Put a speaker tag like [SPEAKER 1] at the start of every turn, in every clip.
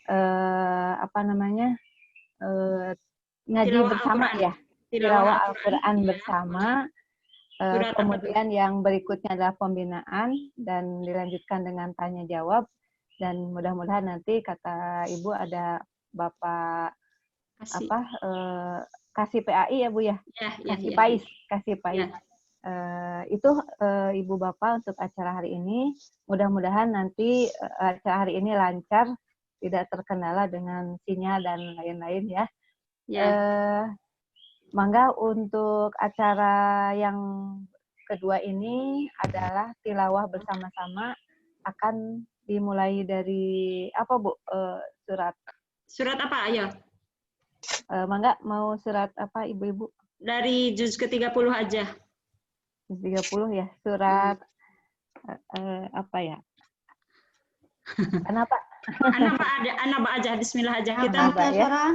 [SPEAKER 1] apa namanya, ngaji bersama ya, tilawah Al-Quran bersama. Kemudian yang berikutnya adalah pembinaan dan dilanjutkan dengan tanya jawab, dan mudah-mudahan nanti kata Ibu ada Bapak kasih PAI ya Bu ya, kasih PAIS. Itu Ibu Bapak untuk acara hari ini. Mudah-mudahan nanti acara hari ini lancar, tidak terkendala dengan sinyal dan lain-lain ya. Mangga untuk acara yang kedua ini adalah tilawah bersama-sama, akan dimulai dari apa Bu? Surat apa? Ayo. Mangga mau surat apa Ibu-Ibu? Dari juz ke-30 aja. Juz 30 ya. Surat apa ya? Anaba. Anaba aja, bismillah aja. Kita ya.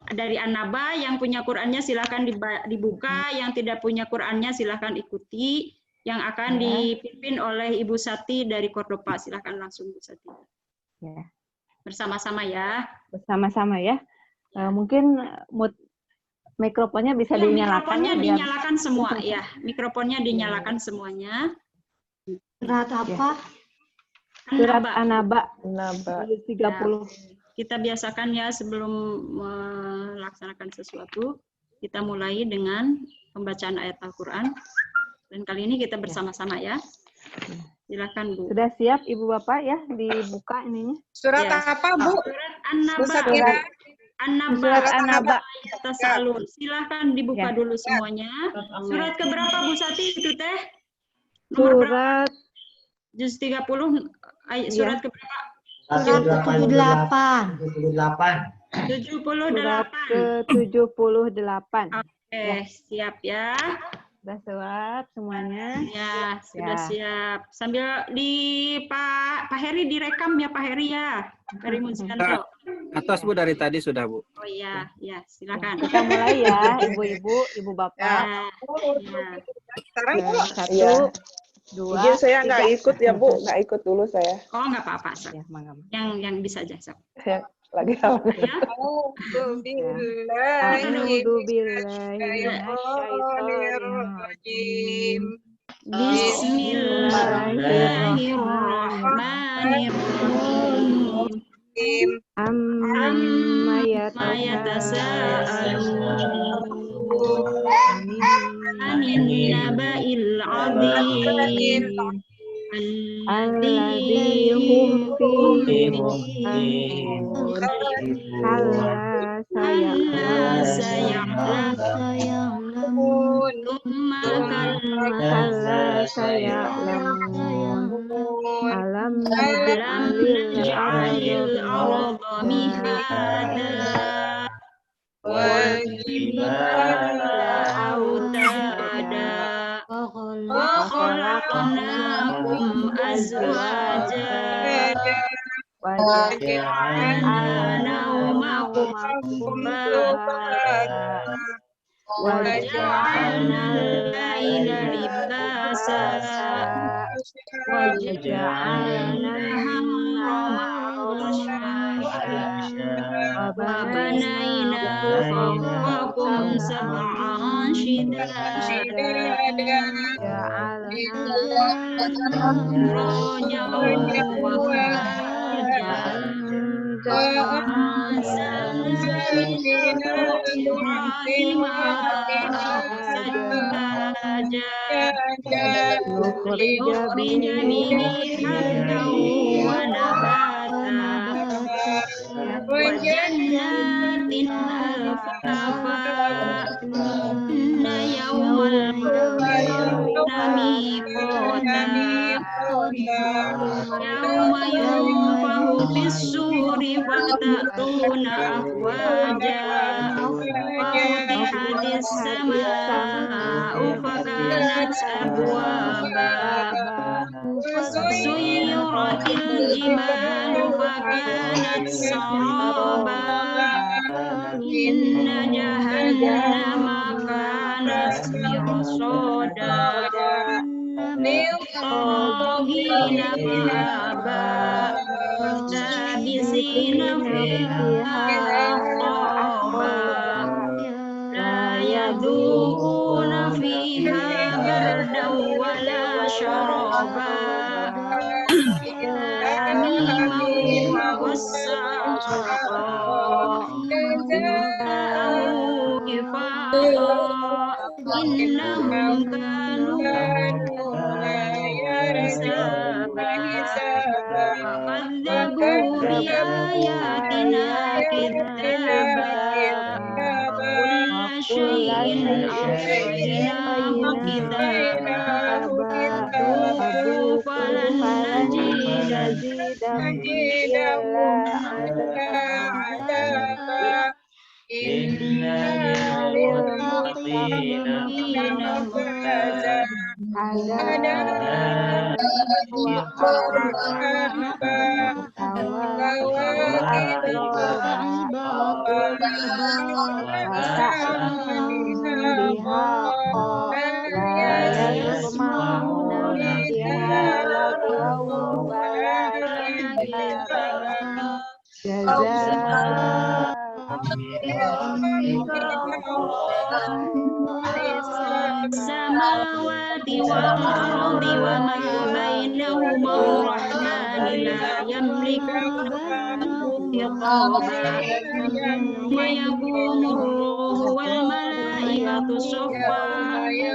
[SPEAKER 1] Dari Anaba, yang punya Qur'annya silahkan dibuka, yang tidak punya Qur'annya silahkan ikuti, yang akan dipimpin oleh Ibu Sati dari Cordoba. Silahkan langsung Bu Sati. Ya. Bersama-sama ya. Bersama-sama ya. Mungkin mikrofonnya bisa dinyalakan. Mikrofonnya dinyalakan semua ya. Mikrofonnya dinyalakan semuanya. Surat apa? Surat Anaba. 30. Kita biasakan ya sebelum melaksanakan sesuatu, kita mulai dengan pembacaan ayat Al-Quran. Dan kali ini kita bersama-sama ya. Silakan Bu. Sudah siap Ibu Bapak ya dibuka ininya? Surat apa Bu? Surat An-Naba. Surat An-Naba. Silakan dibuka dulu semuanya. Surat keberapa Bu Sati itu teh? Surat juz 30 surat keberapa? 78. 78. Oke, siap ya. Sudah siap semuanya? Ya, sudah siap. Sambil di Pak Heri direkam ya Pak Heri ya. Heri Muzianto.
[SPEAKER 2] Atas Bu, dari tadi sudah Bu.
[SPEAKER 1] Oh iya, ya silakan. Kita mulai ya, Ibu-ibu, Ibu Bapak.
[SPEAKER 3] Sekarang Bu.
[SPEAKER 1] 1, 2,
[SPEAKER 3] Izin saya nggak ikut ya Bu, nggak ikut dulu saya.
[SPEAKER 1] Oh nggak apa-apa, ya, yang bisa aja Sob.
[SPEAKER 3] Lagi sama.
[SPEAKER 1] Ya. Bismillahirrahmanirrahim. Amma yatasaalun anin naba'il 'adzim alladzi hum fihi mukhtalifun. Kalla saya'lamun thumma kalla saya'lamun alam naj'alil arda mihada wa jibala autada wa khalaqnakum azwaja wa ja'alna nawmakum subata wa ja'alna al-laila libasa wa ja'alna wa banayna fawqakum sab'an shidada وجنات ألفافا إن يوم القيامة ميقاتا يوم ينفخ في الصور فتأتون أفواجا وفتحت السماء فكانت أبوابا وسيرت الجبال فكانت سرابا إن جهنم كانت مرصادا للطاغين مآبا labisina fiha ahqaba la yadhuquna fiha bardan wala syaraba hamiman wa ghassaqa jaza'an wifaqa innahum kanu hisaba fakadzabu biayatina kidzaba kulla syai'in ahsaynahu kidzaba fadzuqu falan nazidahum
[SPEAKER 4] Inna lil muttaqina mafaza
[SPEAKER 1] samawati wal ardi wa ma bainahuma ar-rahmani la yamlikuna khitaba yawma yaqumu ar-ruhu wal malaikatu saffa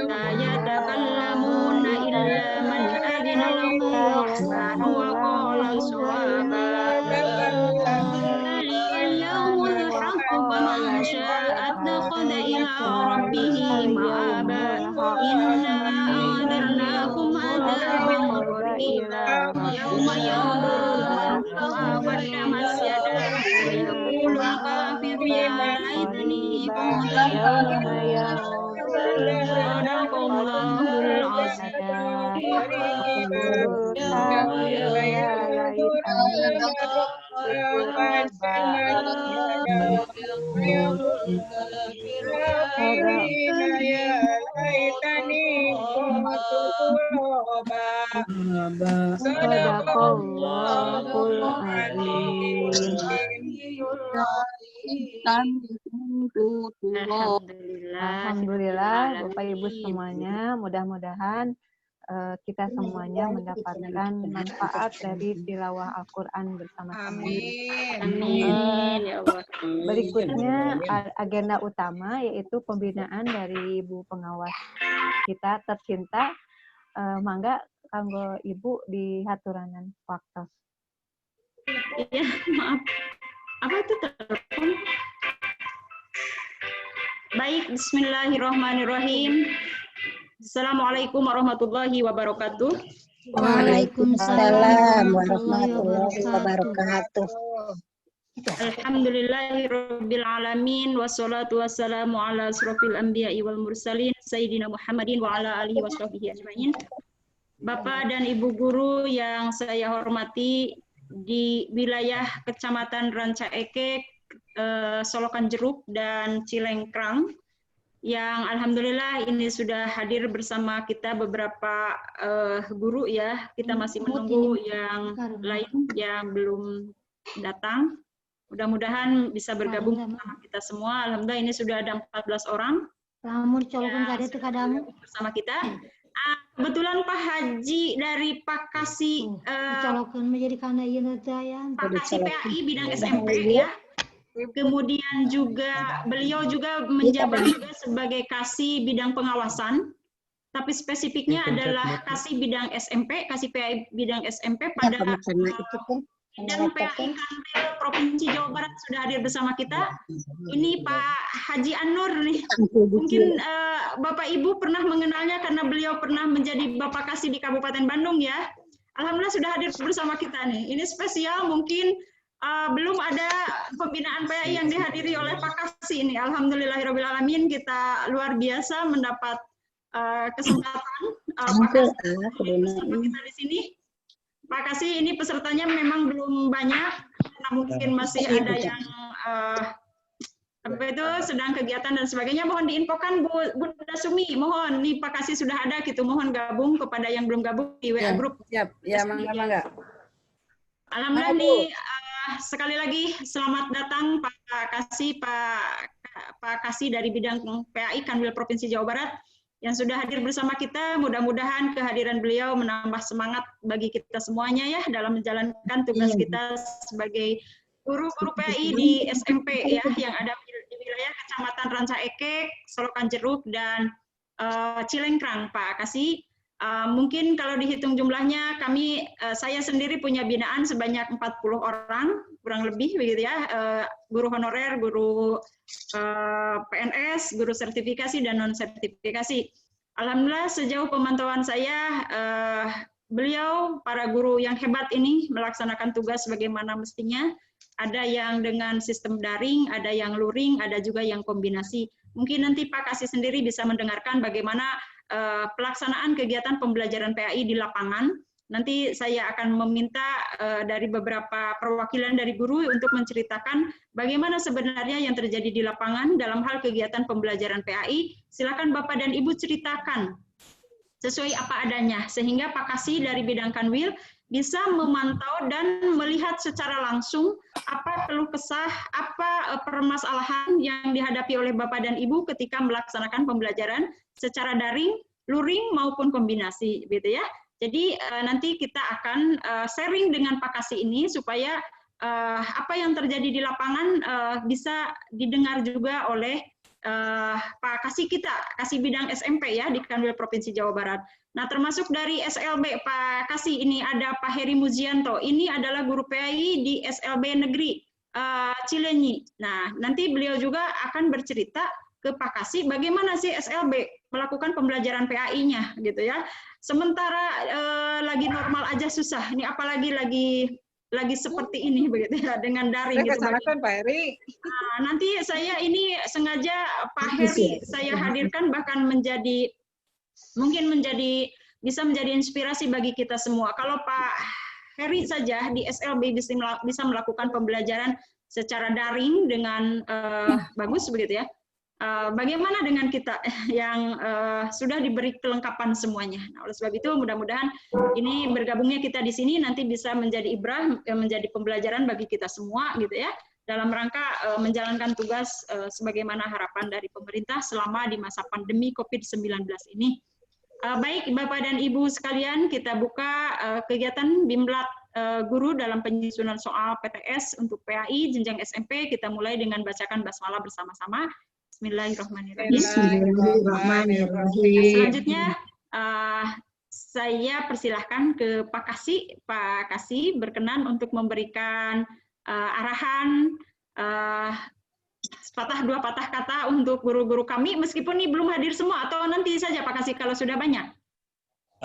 [SPEAKER 1] la yatakallamuna illa man adina lahu ar-rahmanu wa qala sawaba اليوم الحق فمن شاء اتخذ إلى ربه مآبا إنا أنذرناكم عذابا قريبا يوم ينظر المرء ما قدمت يداه ويقول الكافر يا ليتني كنت ترابا صدق الله
[SPEAKER 5] Alhamdulillah, Bapak Ibu semuanya, mudah-mudahan kita semuanya mendapatkan manfaat dari tilawah Al-Quran bersama-sama.
[SPEAKER 1] Amin ya Allah.
[SPEAKER 5] Berikutnya agenda utama yaitu pembinaan dari Ibu pengawas kita tercinta. Mangga kanggo Ibu di haturanan waktu.
[SPEAKER 1] Iya, maaf. Apa itu telepon? Baik, bismillahirrahmanirrahim. Assalamualaikum warahmatullahi wabarakatuh.
[SPEAKER 6] Waalaikumsalam warahmatullahi wabarakatuh.
[SPEAKER 1] Alhamdulillahirabbil alamin wassalatu wassalamu ala asrofil anbiya'i wal mursalin sayyidina Muhammadin wa ala alihi washabbihi ajmain. Bapak dan Ibu guru yang saya hormati di wilayah Kecamatan Ranca Ekek, Solokan Jeruk dan Cilengkrang, yang alhamdulillah ini sudah hadir bersama kita beberapa guru ya. Kita masih menunggu yang lain yang belum datang. Mudah-mudahan bisa bergabung bersama kita semua. Alhamdulillah ini sudah ada 14 orang bersama kita. Kebetulan Pak Haji dari Pak Kasih Pak Kasih PAI bidang SMP ya. Kemudian juga beliau juga menjabat juga sebagai Kasih bidang pengawasan. Tapi spesifiknya adalah Kasih bidang SMP, Kasih PAI bidang SMP pada dan PAI Kanwil Provinsi Jawa Barat sudah hadir bersama kita. Ini Pak Haji An-Nur nih. Mungkin Bapak Ibu pernah mengenalnya karena beliau pernah menjadi Bapak Kasih di Kabupaten Bandung ya. Alhamdulillah sudah hadir bersama kita nih. Ini spesial mungkin belum ada pembinaan PAI yang dihadiri oleh Pak Kasih ini. Alhamdulillahirobbilalamin, kita luar biasa mendapat kesempatan Pak Kasih bersama kita di sini. Pak Kasih, ini pesertanya memang belum banyak, karena mungkin masih ada yang sedang kegiatan dan sebagainya. Mohon diinfokan Bunda Sumi, mohon nih Pak Kasih sudah ada gitu, mohon gabung kepada yang belum gabung di WA Group.
[SPEAKER 3] Siap, ya mangga.
[SPEAKER 1] Alhamdulillah nih sekali lagi selamat datang Pak Kasih, Pak Kasih dari bidang PAI Kanwil Provinsi Jawa Barat yang sudah hadir bersama kita. Mudah-mudahan kehadiran beliau menambah semangat bagi kita semuanya ya dalam menjalankan tugas kita sebagai guru-guru PAI di SMP ya yang ada di wilayah Kecamatan Ranca Ekek, Solokan Jeruk dan Cilengkrang, Pak Kasih. Mungkin kalau dihitung jumlahnya, saya sendiri punya binaan sebanyak 40 orang, kurang lebih begitu ya, guru honorer, guru PNS, guru sertifikasi dan non sertifikasi. Alhamdulillah sejauh pemantauan saya, beliau para guru yang hebat ini melaksanakan tugas sebagaimana mestinya. Ada yang dengan sistem daring, ada yang luring, ada juga yang kombinasi. Mungkin nanti Pak Kasih sendiri bisa mendengarkan bagaimana pelaksanaan kegiatan pembelajaran PAI di lapangan. Nanti saya akan meminta dari beberapa perwakilan dari guru untuk menceritakan bagaimana sebenarnya yang terjadi di lapangan dalam hal kegiatan pembelajaran PAI. Silakan Bapak dan Ibu ceritakan sesuai apa adanya, sehingga Pak Kasih dari bidang Kanwil bisa memantau dan melihat secara langsung apa keluh kesah, apa permasalahan yang dihadapi oleh Bapak dan Ibu ketika melaksanakan pembelajaran secara daring, luring maupun kombinasi, gitu ya. Jadi nanti kita akan sharing dengan Pak Kasih ini supaya apa yang terjadi di lapangan bisa didengar juga oleh Pak Kasih kita, Kasih bidang SMP ya di Kanwil Provinsi Jawa Barat. Nah, termasuk dari SLB Pak Kasih ini ada Pak Heri Mujianto. Ini adalah guru PAI di SLB Negeri Cilenyi. Nah, nanti beliau juga akan bercerita ke Pak Kasih bagaimana sih SLB melakukan pembelajaran PAI-nya gitu ya. Sementara lagi normal aja susah. Ini apalagi lagi seperti ini begitu ya dengan daring gitu.
[SPEAKER 3] Pak Heri.
[SPEAKER 1] Nah, nanti saya ini sengaja Pak Heri saya hadirkan bahkan bisa menjadi inspirasi bagi kita semua. Kalau Pak Heri saja di SLB bisa melakukan pembelajaran secara daring dengan bagus begitu ya. Bagaimana dengan kita yang sudah diberi kelengkapan semuanya? Nah, oleh sebab itu mudah-mudahan ini bergabungnya kita di sini nanti bisa menjadi ibrah, menjadi pembelajaran bagi kita semua gitu ya, dalam rangka menjalankan tugas sebagaimana harapan dari pemerintah selama di masa pandemi COVID-19 ini. Baik Bapak dan Ibu sekalian, kita buka kegiatan Bimblat Guru dalam penyusunan soal PTS untuk PAI jenjang SMP. Kita mulai dengan bacakan basmalah bersama-sama. Bismillahirrahmanirrahim. Selanjutnya saya persilahkan ke Pak Kasih. Pak Kasih berkenan untuk memberikan arahan sepatah dua patah kata untuk guru-guru kami, meskipun ini belum hadir semua, atau nanti saja Pak Kasih kalau sudah banyak?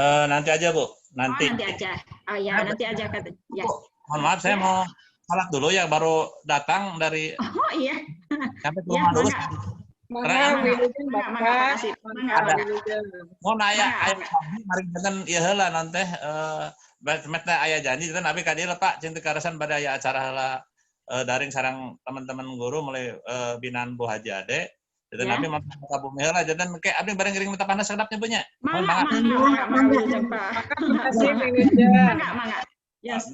[SPEAKER 4] Nanti aja Bu. Nanti.
[SPEAKER 1] Oh, nanti aja. Oh ya, nanti aja kata. Ya.
[SPEAKER 4] Mohon maaf, saya mau salat dulu ya, baru datang dari.
[SPEAKER 1] Oh iya.
[SPEAKER 4] Sampai ke rumah dulu. Mau nanya ayah mari dengan ieu heula non teh metna aya janji teh nabi ka dieu Pak cinta karasan pada aya acara heula daring sareng teman-teman guru mulai binaan Bu Haji Ade. Jadi nabi mau ka bumi heula jadi ke abdi bareng ngiring minta panas sedapnya punya.
[SPEAKER 1] Mangga. Yes,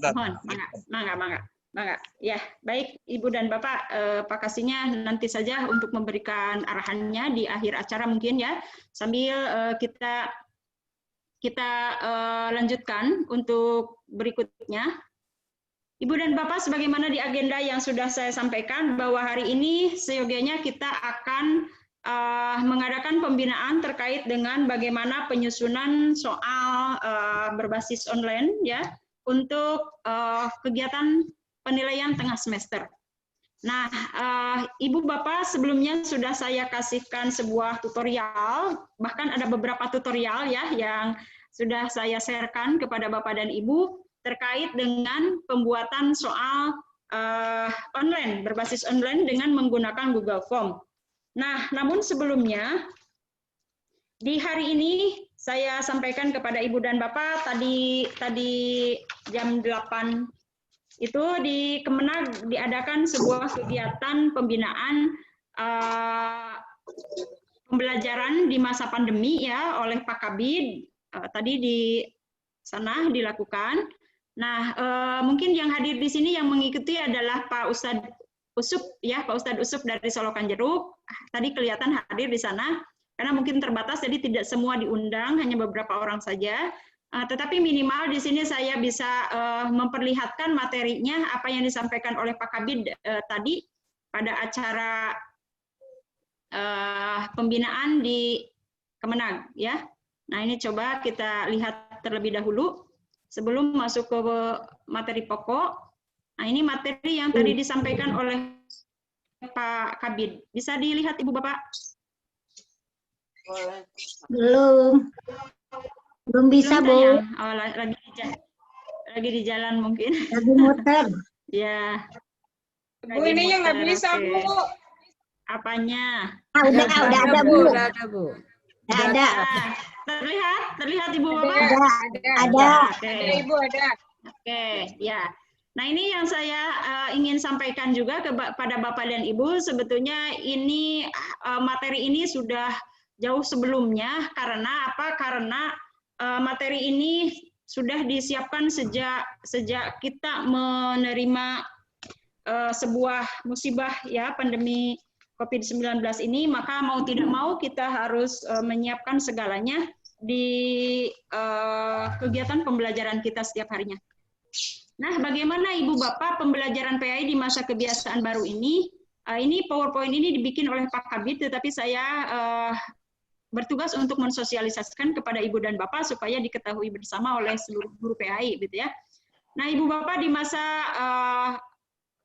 [SPEAKER 1] mangga. Ya, baik Ibu dan Bapak, Pak Kasihnya nanti saja untuk memberikan arahannya di akhir acara mungkin ya. Sambil kita lanjutkan untuk berikutnya. Ibu dan Bapak, sebagaimana di agenda yang sudah saya sampaikan bahwa hari ini seyogianya kita akan mengadakan pembinaan terkait dengan bagaimana penyusunan soal berbasis online ya untuk kegiatan penilaian tengah semester. Nah, Ibu Bapak sebelumnya sudah saya kasihkan sebuah tutorial, bahkan ada beberapa tutorial ya yang sudah saya sharekan kepada Bapak dan Ibu terkait dengan pembuatan soal online, berbasis online dengan menggunakan Google Form. Nah, namun sebelumnya, di hari ini saya sampaikan kepada Ibu dan Bapak tadi jam 8 itu di Kemenag diadakan sebuah kegiatan pembinaan pembelajaran di masa pandemi ya oleh Pak Kabid tadi di sana dilakukan. Nah, mungkin yang hadir di sini yang mengikuti adalah Pak Ustadz Usup, ya, Pak Ustadz Usup dari Solokan Jeruk. Tadi kelihatan hadir di sana, karena mungkin terbatas, jadi tidak semua diundang, hanya beberapa orang saja. Tetapi minimal di sini saya bisa memperlihatkan materinya, apa yang disampaikan oleh Pak Kabid tadi pada acara pembinaan di Kemenag, ya. Nah, ini coba kita lihat terlebih dahulu sebelum masuk ke materi pokok. Nah, ini materi yang tadi disampaikan oleh Pak Kabid. Bisa dilihat Ibu Bapak?
[SPEAKER 6] Belum bisa, Bu.
[SPEAKER 1] Oh, lagi di jalan mungkin.
[SPEAKER 6] Lagi muter.
[SPEAKER 1] Ya.
[SPEAKER 7] Bu, ini yang nggak bisa, Bu.
[SPEAKER 1] Apanya?
[SPEAKER 6] Udah ada, Bu.
[SPEAKER 7] Udah ada, Bu.
[SPEAKER 6] Ada.
[SPEAKER 1] Terlihat Ibu Bapak?
[SPEAKER 6] Ada.
[SPEAKER 1] Oke.
[SPEAKER 7] Ada, Ibu, ada.
[SPEAKER 1] Oke, ya. Nah, ini yang saya ingin sampaikan juga kepada Bapak dan Ibu, sebetulnya ini materi ini sudah jauh sebelumnya. Karena apa? Karena materi ini sudah disiapkan sejak kita menerima sebuah musibah, ya, pandemi COVID-19 ini, maka mau tidak mau kita harus menyiapkan segalanya di kegiatan pembelajaran kita setiap harinya. Nah, bagaimana Ibu Bapak pembelajaran PAI di masa kebiasaan baru ini? Ini PowerPoint ini dibikin oleh Pak Kabid, tetapi saya bertugas untuk mensosialisasikan kepada Ibu dan Bapak supaya diketahui bersama oleh seluruh guru PAI, gitu ya. Nah, Ibu Bapak di masa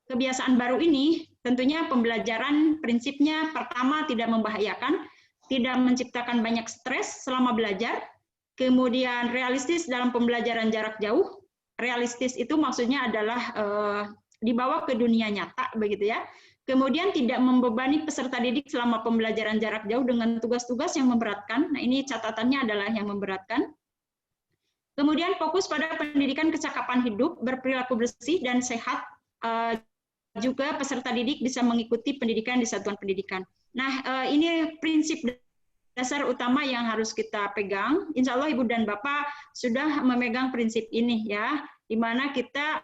[SPEAKER 1] kebiasaan baru ini, tentunya pembelajaran prinsipnya pertama tidak membahayakan, tidak menciptakan banyak stres selama belajar, kemudian realistis dalam pembelajaran jarak jauh. Realistis itu maksudnya adalah dibawa ke dunia nyata, begitu ya. Kemudian tidak membebani peserta didik selama pembelajaran jarak jauh dengan tugas-tugas yang memberatkan. Nah, ini catatannya adalah yang memberatkan. Kemudian fokus pada pendidikan kecakapan hidup, berperilaku bersih dan sehat. Juga peserta didik bisa mengikuti pendidikan di satuan pendidikan. Nah, ini prinsip dasar utama yang harus kita pegang. Insya Allah Ibu dan Bapak sudah memegang prinsip ini, ya, di mana kita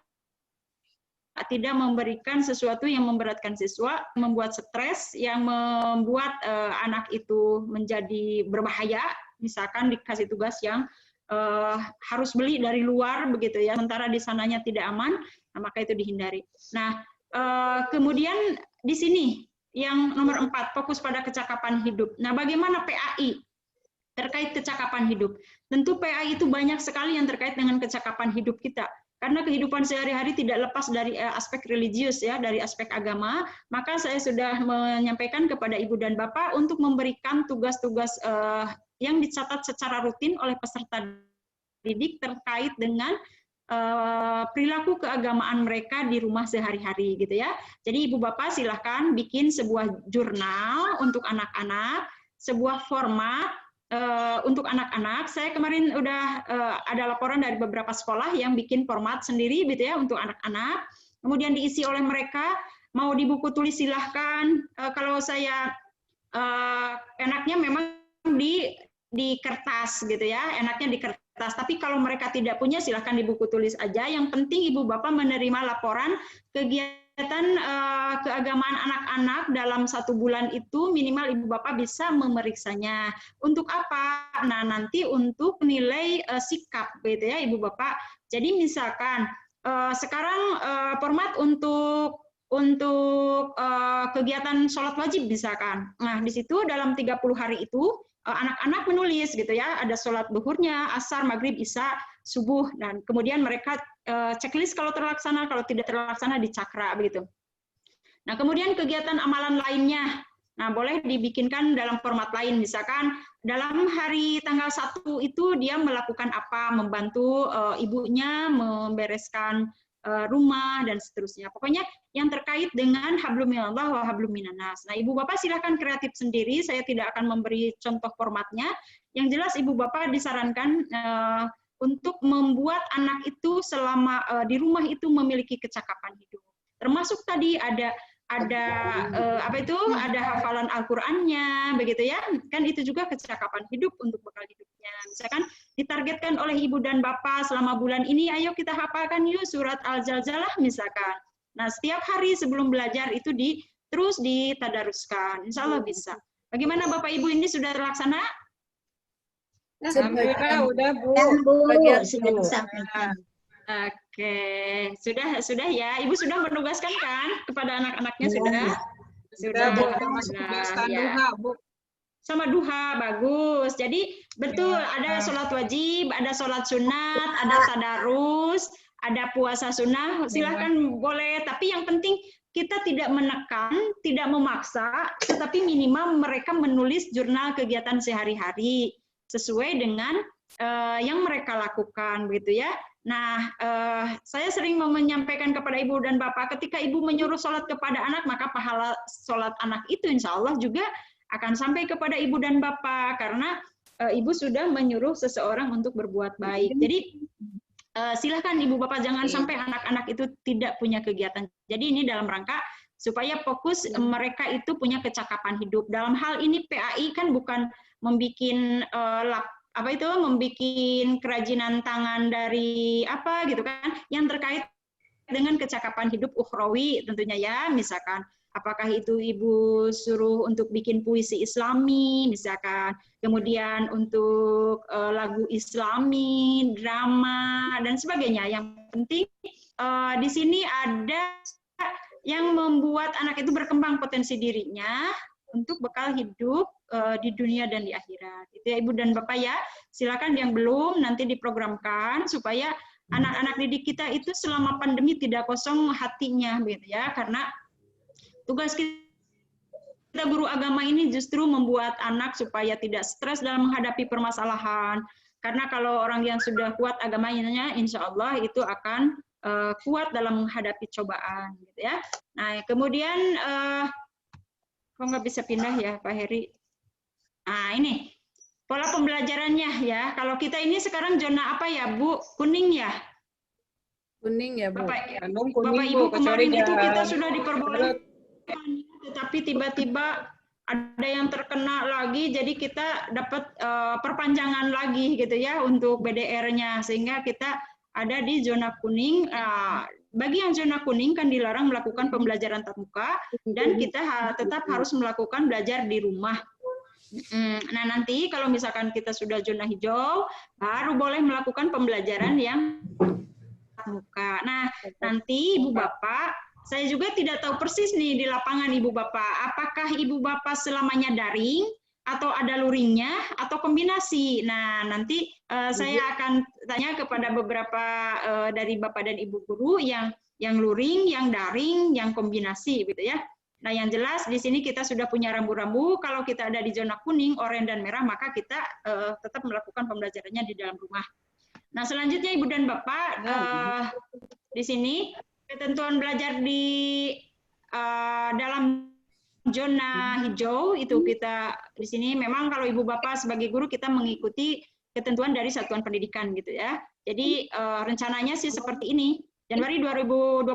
[SPEAKER 1] tidak memberikan sesuatu yang memberatkan siswa, membuat stres, yang membuat anak itu menjadi berbahaya, misalkan dikasih tugas yang harus beli dari luar, begitu ya, sementara di sananya tidak aman, nah, maka itu dihindari. Nah, kemudian di sini yang nomor 4, fokus pada kecakapan hidup. Nah, bagaimana PAI terkait kecakapan hidup? Tentu PAI itu banyak sekali yang terkait dengan kecakapan hidup kita. Karena kehidupan sehari-hari tidak lepas dari aspek religius, ya, dari aspek agama, maka saya sudah menyampaikan kepada Ibu dan Bapak untuk memberikan tugas-tugas yang dicatat secara rutin oleh peserta didik terkait dengan perilaku keagamaan mereka di rumah sehari-hari, gitu ya. Jadi Ibu Bapak silahkan bikin sebuah jurnal untuk anak-anak, sebuah format untuk anak-anak. Saya kemarin udah ada laporan dari beberapa sekolah yang bikin format sendiri, gitu ya, untuk anak-anak. Kemudian diisi oleh mereka. Mau di buku tulis silahkan. Kalau saya enaknya memang di kertas, gitu ya. Enaknya di kertas. Tapi kalau mereka tidak punya, silahkan di buku tulis aja. Yang penting Ibu Bapak menerima laporan kegiatan keagamaan anak-anak dalam 1 bulan itu minimal Ibu Bapak bisa memeriksanya. Untuk apa? Nah, nanti untuk nilai sikap, gitu ya Ibu Bapak. Jadi misalkan sekarang format untuk kegiatan sholat wajib misalkan. Nah, di situ dalam 30 hari itu anak-anak menulis, gitu ya, ada sholat duhurnya, asar, maghrib, isya, subuh, dan kemudian mereka checklist kalau terlaksana, kalau tidak terlaksana dicakra, begitu. Nah, kemudian kegiatan amalan lainnya, nah boleh dibikinkan dalam format lain, misalkan dalam hari tanggal 1 itu dia melakukan apa, membantu ibunya membereskan rumah, dan seterusnya. Pokoknya yang terkait dengan hablum minallah wa hablum minannas. Nah, Ibu Bapak silakan kreatif sendiri, saya tidak akan memberi contoh formatnya. Yang jelas Ibu Bapak disarankan untuk membuat anak itu selama di rumah itu memiliki kecakapan hidup. Termasuk tadi ada ada ada hafalan Al-Qur'annya begitu ya. Kan itu juga kecakapan hidup untuk bekal hidupnya. Misalkan ditargetkan oleh ibu dan bapak selama bulan ini, ayo kita hafalkan yuk surat Al-Zalzalah misalkan. Nah, setiap hari sebelum belajar itu terus ditadaruskan. Insya Allah bisa. Bagaimana Bapak Ibu ini sudah terlaksana?
[SPEAKER 7] Alhamdulillah udah Bu.
[SPEAKER 6] Sudah disampaikan.
[SPEAKER 1] Oke, sudah ya. Ibu sudah menugaskan kan kepada anak-anaknya sudah?
[SPEAKER 7] Sudah Bu,
[SPEAKER 1] Ya.
[SPEAKER 7] duha Bu.
[SPEAKER 1] Sama duha, bagus. Jadi betul ada sholat wajib, ada sholat sunat, ada tadarus, ada puasa sunnah. Silahkan boleh. Tapi yang penting kita tidak menekan, tidak memaksa, tetapi minimal mereka menulis jurnal kegiatan sehari-hari sesuai dengan yang mereka lakukan, begitu ya. Nah, saya sering menyampaikan kepada ibu dan bapak, ketika ibu menyuruh sholat kepada anak, maka pahala sholat anak itu insya Allah juga akan sampai kepada ibu dan bapak, karena ibu sudah menyuruh seseorang untuk berbuat baik. Jadi, silakan ibu bapak jangan sampai anak-anak itu tidak punya kegiatan. Jadi ini dalam rangka supaya fokus mereka itu punya kecakapan hidup. Dalam hal ini PAI kan bukan membuat kerajinan tangan dari apa gitu kan, yang terkait dengan kecakapan hidup ukhrawi tentunya ya, misalkan apakah itu ibu suruh untuk bikin puisi Islami misalkan, kemudian untuk lagu Islami, drama dan sebagainya. Yang penting di sini ada yang membuat anak itu berkembang potensi dirinya untuk bekal hidup di dunia dan di akhirat. Itu ya Ibu dan Bapak ya. Silakan yang belum nanti diprogramkan supaya anak-anak didik kita itu selama pandemi tidak kosong hatinya begitu ya, karena tugas kita guru agama ini justru membuat anak supaya tidak stres dalam menghadapi permasalahan. Karena kalau orang yang sudah kuat agamanya, insya Allah itu akan kuat dalam menghadapi cobaan, gitu ya. Nah, kemudian kok nggak bisa pindah ya, Pak Heri? Nah, ini pola pembelajarannya ya. Kalau kita ini sekarang zona apa ya, Bu? Kuning ya?
[SPEAKER 7] Kuning ya Bu.
[SPEAKER 1] Bapak
[SPEAKER 7] Kuning
[SPEAKER 1] Ibu
[SPEAKER 7] Bu,
[SPEAKER 1] kemarin
[SPEAKER 7] kecuali
[SPEAKER 1] itu
[SPEAKER 7] jangan
[SPEAKER 1] kita sudah diperbolehkan, tetapi tiba-tiba ada yang terkena lagi, jadi kita dapat perpanjangan lagi gitu ya untuk BDR-nya, sehingga kita ada di zona kuning. Bagi yang zona kuning kan dilarang melakukan pembelajaran tatap muka dan kita tetap harus melakukan belajar di rumah. Nah, nanti kalau misalkan kita sudah zona hijau, baru boleh melakukan pembelajaran yang tatap muka. Nah, nanti Ibu Bapak, saya juga tidak tahu persis nih di lapangan Ibu Bapak, apakah Ibu Bapak selamanya daring atau ada luringnya atau kombinasi. Nah, nanti saya akan tanya kepada beberapa dari Bapak dan Ibu guru yang luring, yang daring, yang kombinasi gitu ya. Nah, yang jelas di sini kita sudah punya rambu-rambu. Kalau kita ada di zona kuning, oranye dan merah, maka kita tetap melakukan pembelajarannya di dalam rumah. Nah, selanjutnya Ibu dan Bapak di sini ketentuan belajar di dalam zona hijau itu kita di sini memang kalau Ibu Bapak sebagai guru kita mengikuti ketentuan dari satuan pendidikan gitu ya. Jadi rencananya sih seperti ini. Januari 2021,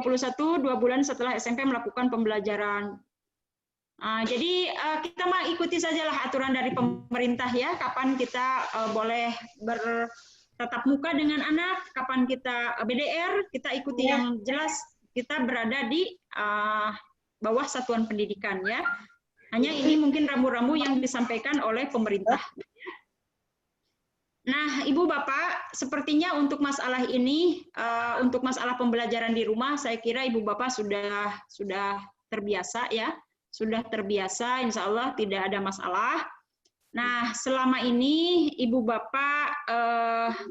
[SPEAKER 1] 2 bulan setelah SMP melakukan pembelajaran. Jadi kita mah ikuti sajalah aturan dari pemerintah ya, kapan kita boleh bertatap muka dengan anak, kapan kita BDR, kita ikuti yang jelas kita berada di bawah satuan pendidikan ya. Hanya ini mungkin rambu-rambu yang disampaikan oleh pemerintah. Nah, Ibu Bapak, sepertinya untuk masalah ini, untuk masalah pembelajaran di rumah, saya kira Ibu Bapak sudah terbiasa ya, sudah terbiasa, insya Allah tidak ada masalah. Nah, selama ini Ibu Bapak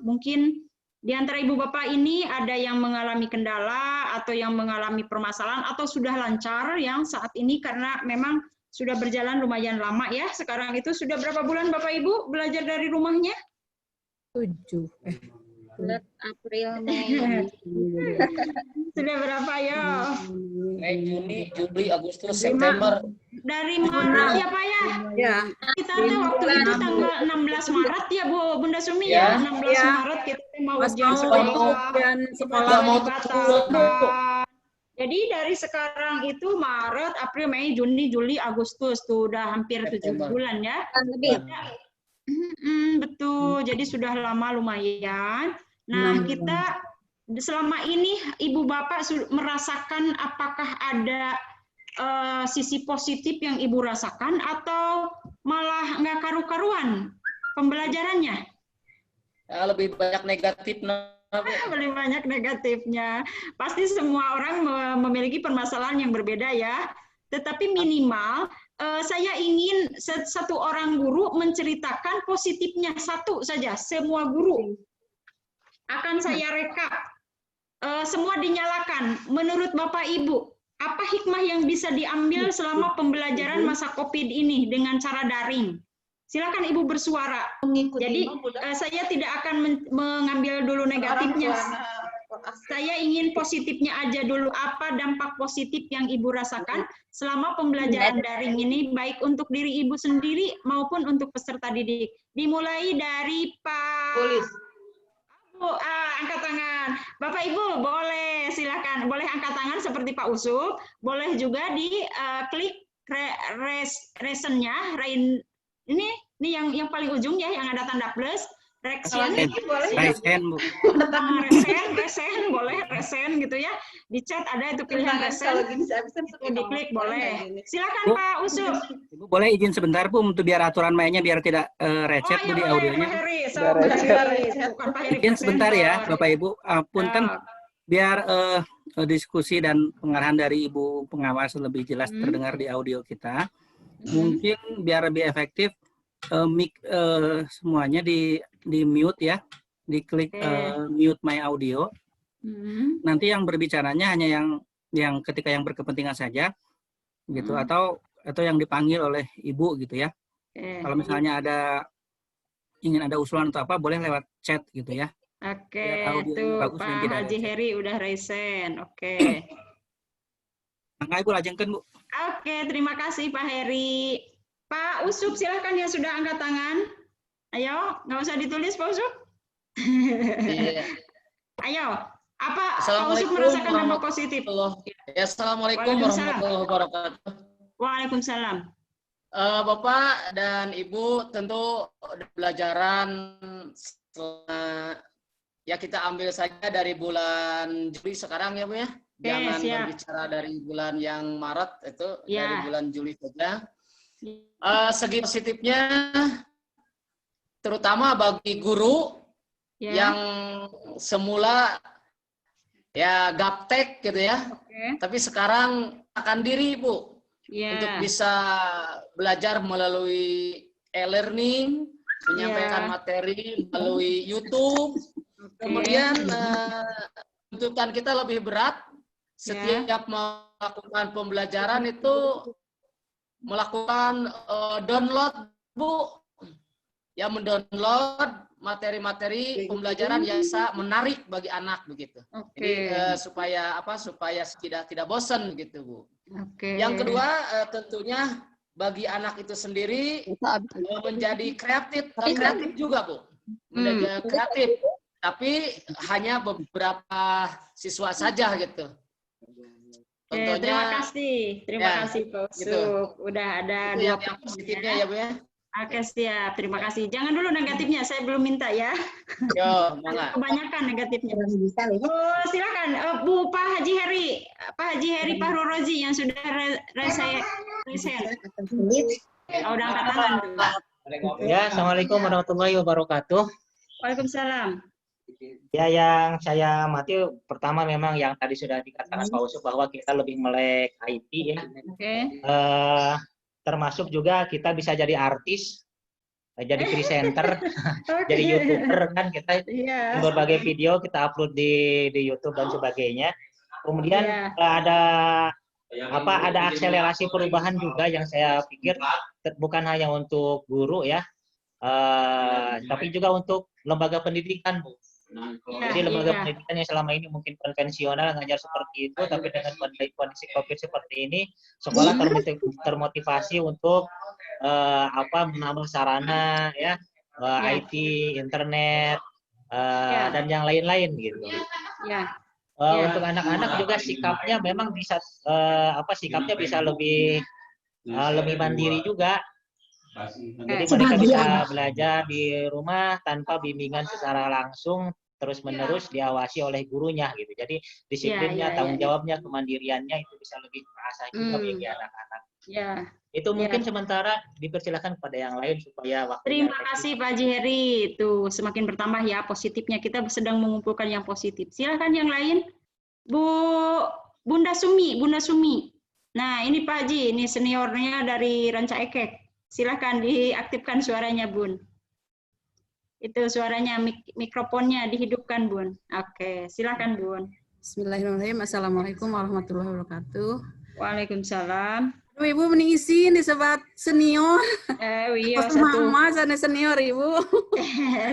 [SPEAKER 1] mungkin di antara Ibu Bapak ini ada yang mengalami kendala atau yang mengalami permasalahan atau sudah lancar yang saat ini karena memang sudah berjalan lumayan lama ya. Sekarang itu sudah berapa bulan Bapak Ibu belajar dari rumahnya?
[SPEAKER 7] 7.
[SPEAKER 6] Bulan April, Mei.
[SPEAKER 1] Sudah berapa ya?
[SPEAKER 8] Juni, Juli, Agustus, September.
[SPEAKER 1] Dari Maret ya Pak ya?
[SPEAKER 7] Ya.
[SPEAKER 1] Kita tuh waktu itu tanggal 16 Maret ya Bu Bunda Sumi ya? 16 Maret kita mau ujian sekolah.
[SPEAKER 8] Tidak mau turun, Bu.
[SPEAKER 1] Jadi dari sekarang itu Maret, April, Mei, Juni, Juli, Agustus tuh udah hampir 7 bulan ya. Betul. Jadi sudah lama lumayan. Nah, kita selama ini Ibu Bapak merasakan apakah ada sisi positif yang Ibu rasakan atau malah nggak karu-karuan pembelajarannya?
[SPEAKER 8] Ya, lebih banyak negatifnya.
[SPEAKER 1] Lebih banyak negatifnya. Pasti semua orang memiliki permasalahan yang berbeda ya. Tetapi minimal saya ingin satu orang guru menceritakan positifnya satu saja. Semua guru akan saya rekap. Semua dinyalakan. Menurut Bapak Ibu, apa hikmah yang bisa diambil selama pembelajaran masa COVID ini dengan cara daring? Silakan Ibu bersuara. Jadi saya tidak akan mengambil dulu negatifnya. Saya ingin positifnya aja dulu. Apa dampak positif yang Ibu rasakan selama pembelajaran daring ini, baik untuk diri Ibu sendiri maupun untuk peserta didik. Dimulai dari Pak. Angkat tangan. Bapak Ibu boleh silakan, boleh angkat tangan seperti Pak Usup, boleh juga di klik reason-nya, ini yang paling ujung ya, yang ada tanda plus, reaction, boleh resen, boleh resen gitu ya, di chat ada itu pilihan resen, diklik boleh. Silakan Pak Usup.
[SPEAKER 2] Ibu boleh izin sebentar Bu untuk biar aturan mainnya biar tidak recet Bu di audionya. Izin sebentar ya Bapak Ibu, punten biar diskusi dan pengarahan dari Ibu pengawas lebih jelas terdengar di audio kita. Mungkin biar lebih efektif mic semuanya di mute ya, diklik mute my audio. Nanti yang berbicaranya hanya yang ketika yang berkepentingan saja, gitu, atau yang dipanggil oleh Ibu gitu ya. Kalau misalnya ingin ada usulan atau apa, boleh lewat chat gitu ya.
[SPEAKER 1] Oke, itu Pak Haji Heri udah resen. Oke.
[SPEAKER 2] Mangga Ibu lajengkeun Bu.
[SPEAKER 1] Oke, terima kasih Pak Heri. Pak Usup silahkan yang sudah angkat tangan. Ayo, nggak usah ditulis Pak Usup.
[SPEAKER 8] Iya.
[SPEAKER 1] Ayo, apa Pak Usup merasakan dampak positif?
[SPEAKER 8] Ya, Assalamualaikum warahmatullahi wabarakatuh.
[SPEAKER 1] Waalaikumsalam.
[SPEAKER 8] Bapak dan Ibu tentu pelajaran ya kita ambil saja dari bulan Juli sekarang ya Bu ya. Jangan berbicara dari bulan yang Maret itu, dari bulan Juli saja. Segi positifnya terutama bagi guru yang semula ya gaptek gitu ya, tapi sekarang akan diri Bu untuk bisa belajar melalui e-learning, menyampaikan materi melalui YouTube. Kemudian tuntutan kita lebih berat setiap melakukan pembelajaran itu melakukan download Bu, ya mendownload materi-materi pembelajaran yang bisa menarik bagi anak begitu. Jadi supaya tidak bosan gitu Bu. Yang kedua tentunya bagi anak itu sendiri menjadi kreatif juga Bu, menjadi kreatif, tapi hanya beberapa siswa saja gitu. Contohnya,
[SPEAKER 1] terima kasih Pak Usup.
[SPEAKER 8] Gitu.
[SPEAKER 1] Udah ada
[SPEAKER 8] yang positifnya ya Bu ya.
[SPEAKER 1] Oke, siap. Terima kasih. Jangan dulu negatifnya, saya belum minta ya.
[SPEAKER 8] Yo, mangga.
[SPEAKER 1] Kebanyakan negatifnya. Silakan Bu Pak Haji Heri, Pak Haji Heri Fahru Rozi yang sudah resen. Udah angkat tangan.
[SPEAKER 9] Ya, Assalamualaikum warahmatullahi wabarakatuh.
[SPEAKER 1] Waalaikumsalam.
[SPEAKER 9] Ya, yang saya amati pertama memang yang tadi sudah dikatakan Pak Usup bahwa kita lebih melek IT ya. Termasuk juga kita bisa jadi artis, jadi presenter, jadi YouTuber kan kita berbagai video kita upload di YouTube dan sebagainya. Kemudian ada akselerasi perubahan juga yang saya pikir bukan hanya untuk guru ya, tapi juga untuk lembaga pendidikan Bu. Jadi lembaga pendidikan yang selama ini mungkin konvensional ngajar seperti itu, tapi dengan kondisi COVID seperti ini, sekolah termotivasi untuk menambah sarana ya, IT, internet, dan yang lain-lain gitu. Untuk anak-anak juga sikapnya memang bisa sikapnya bisa lebih mandiri juga. Jadi mereka bisa belajar di rumah tanpa bimbingan secara langsung terus-menerus diawasi oleh gurunya gitu. Jadi disiplinnya, tanggung jawabnya, kemandiriannya itu bisa lebih terasa juga bagi anak-anak. Itu mungkin sementara dipersilakan kepada yang lain supaya waktunya.
[SPEAKER 1] Terima kasih Pak Haji Heri. Itu semakin bertambah ya positifnya. Kita sedang mengumpulkan yang positif. Silakan yang lain. Bunda Sumi. Nah, ini Pak Haji, ini seniornya dari Ranca Ekek. Silakan diaktifkan suaranya, Bun. Itu suaranya, mikrofonnya dihidupkan, Bun. Oke, silakan, Bun.
[SPEAKER 7] Bismillahirrahmanirrahim. Assalamualaikum warahmatullahi wabarakatuh.
[SPEAKER 1] Waalaikumsalam.
[SPEAKER 7] Ibu mending izin disebut senior.
[SPEAKER 1] Iya,
[SPEAKER 7] satu. Mama sana senior, Ibu.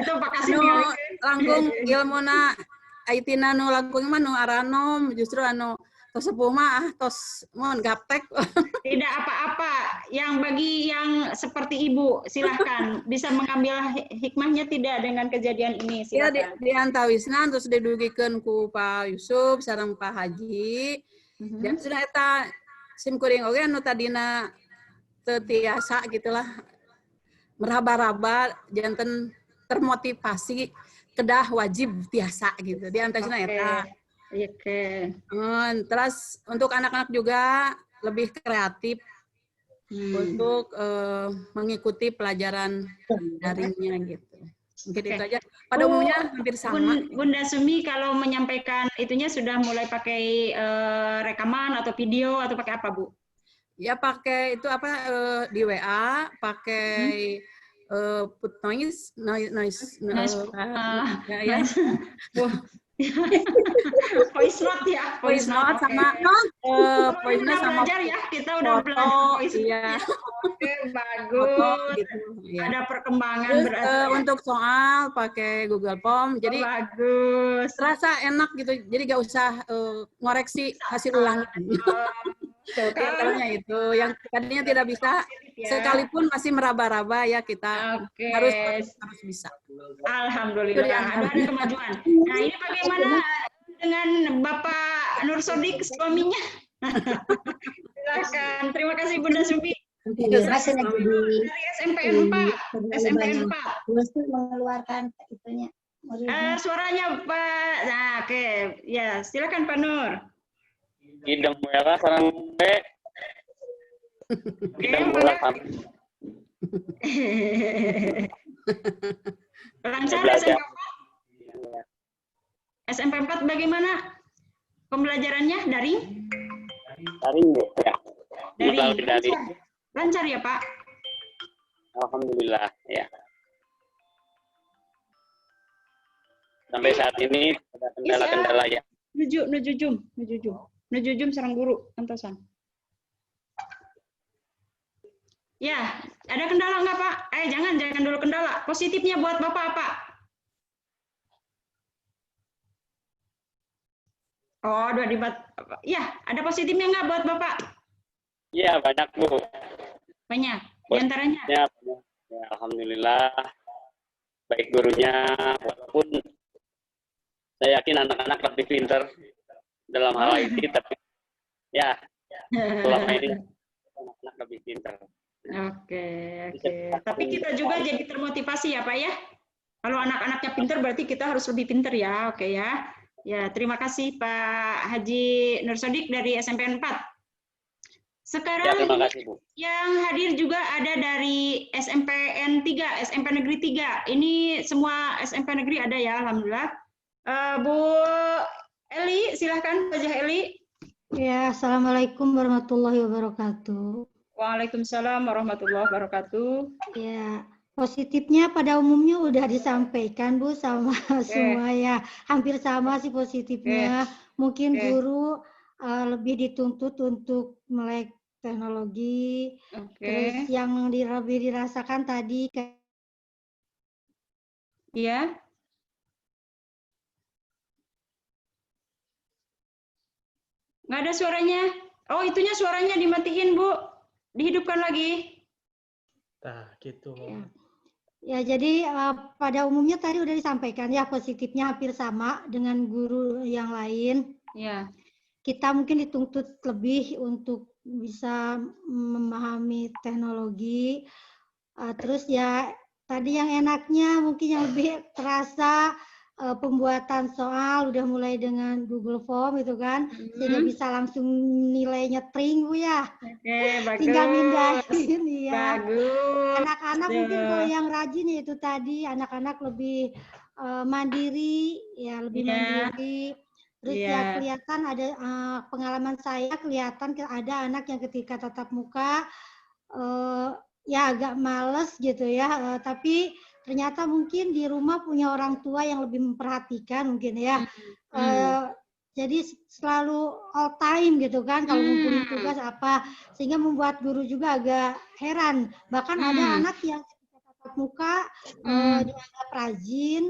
[SPEAKER 1] Itu makasih sekali.
[SPEAKER 7] Langkung ilmuna aitina nu langkung mah nu aranom justru anu tos sepuh mah tos mohon gaptek.
[SPEAKER 1] Tidak apa-apa. Yang bagi yang seperti Ibu, silahkan bisa mengambil hikmahnya tidak dengan kejadian ini. Silakan.
[SPEAKER 7] Ya di antawisna terus didugikeun ku Pak Yusuf sareng Pak Haji. Dan sudah eta sim kuring oge anu tadina teu tiasa gitulah meraba-raba janten termotivasi kedah wajib tiasa gitu di antawisna eta.
[SPEAKER 1] Oke.
[SPEAKER 7] Terus untuk anak-anak juga lebih kreatif untuk mengikuti pelajaran daringnya gitu. Mungkin itu aja. Pada umumnya hampir sama.
[SPEAKER 1] Bunda Sumi kalau menyampaikan itunya sudah mulai pakai rekaman atau video atau pakai apa, Bu?
[SPEAKER 7] Ya pakai itu apa di WA, pakai put noise.
[SPEAKER 1] Voice note ya,
[SPEAKER 7] voice note sama voice note sama
[SPEAKER 1] belajar ya, kita udah belajar voice note.
[SPEAKER 7] Iya.
[SPEAKER 1] Oke, bagus.
[SPEAKER 7] Gitu, ya.
[SPEAKER 1] Ada perkembangan.
[SPEAKER 7] Terus,
[SPEAKER 1] berarti.
[SPEAKER 7] Untuk soal pakai Google Form, jadi
[SPEAKER 1] bagus.
[SPEAKER 7] Terasa enak gitu, jadi gak usah ngoreksi hasil ulangan. Contohnya itu, yang tadinya tidak bisa, sekalipun masih meraba-raba ya kita harus bisa.
[SPEAKER 1] Alhamdulillah, ada kemajuan. Nah ini bagaimana dengan Bapak Nur Sodik suaminya? Silakan. Terima kasih Bunda Sumi. Dari SMPN 4. SMPN 4.
[SPEAKER 6] mengeluarkan itunya.
[SPEAKER 1] Suaranya Pak. Nah, oke. Ya, silakan Pak Nur.
[SPEAKER 10] Idem merah sarang teh. Idem merah sampai.
[SPEAKER 1] Lancar SMP 4 bagaimana pembelajarannya? Daring?
[SPEAKER 10] Daring ya.
[SPEAKER 1] Daring. Lancar ya Pak?
[SPEAKER 10] Alhamdulillah ya. Sampai saat ini ada kendala-kendala ya. Nuju jum
[SPEAKER 1] sarang guru antosan. Ya, ada kendala nggak Pak? Jangan dulu kendala. Positifnya buat Bapak apa? Oh, dua debat. Ya, ada positifnya nggak buat Bapak?
[SPEAKER 10] Iya, banyak Bu.
[SPEAKER 1] Banyak. Di antaranya?
[SPEAKER 10] Ya, alhamdulillah. Baik gurunya, walaupun saya yakin anak-anak lebih pintar dalam hal IT, tapi ya selama ini anak-anak lebih pintar.
[SPEAKER 1] Oke. Tapi kita juga jadi termotivasi ya Pak ya. Kalau anak-anaknya pintar berarti kita harus lebih pintar ya. Oke ya. Ya, terima kasih Pak Haji Nur Sodik dari SMPN 4. Sekarang
[SPEAKER 10] ya, terima kasih, Bu.
[SPEAKER 1] Yang hadir juga ada dari SMPN 3, SMP Negeri 3. Ini semua SMP Negeri ada ya, alhamdulillah. Bu Eli, silahkan Wajah Eli.
[SPEAKER 11] Ya, Assalamualaikum warahmatullahi wabarakatuh.
[SPEAKER 1] Waalaikumsalam warahmatullahi wabarakatuh.
[SPEAKER 11] Ya, positifnya pada umumnya udah disampaikan Bu sama semua ya. Hampir sama sih positifnya. Mungkin guru lebih dituntut untuk melek teknologi. Terus yang lebih dirasakan tadi
[SPEAKER 1] Iya. Nggak ada suaranya. Oh, itunya suaranya dimatiin, Bu. Dihidupkan lagi.
[SPEAKER 12] Nah, gitu.
[SPEAKER 11] Ya, jadi pada umumnya tadi udah disampaikan ya positifnya hampir sama dengan guru yang lain.
[SPEAKER 1] Ya.
[SPEAKER 11] Kita mungkin dituntut lebih untuk bisa memahami teknologi. Terus ya tadi yang enaknya mungkin yang lebih terasa pembuatan soal udah mulai dengan Google Form itu kan, sehingga bisa langsung nilainya tring Bu ya.
[SPEAKER 1] Oke, bagus.
[SPEAKER 11] Tinggal mindahin ya.
[SPEAKER 1] Bagus.
[SPEAKER 11] Anak-anak mungkin kalau yang rajin ya itu tadi, anak-anak lebih mandiri ya, lebih mandiri. Terus ya kelihatan ada pengalaman saya kelihatan ada anak yang ketika tatap muka ya agak males gitu ya, tapi ternyata mungkin di rumah punya orang tua yang lebih memperhatikan mungkin ya. Jadi selalu all time gitu kan kalau ngumpulin tugas apa, sehingga membuat guru juga agak heran. Bahkan ada anak yang tatap muka dianggap rajin,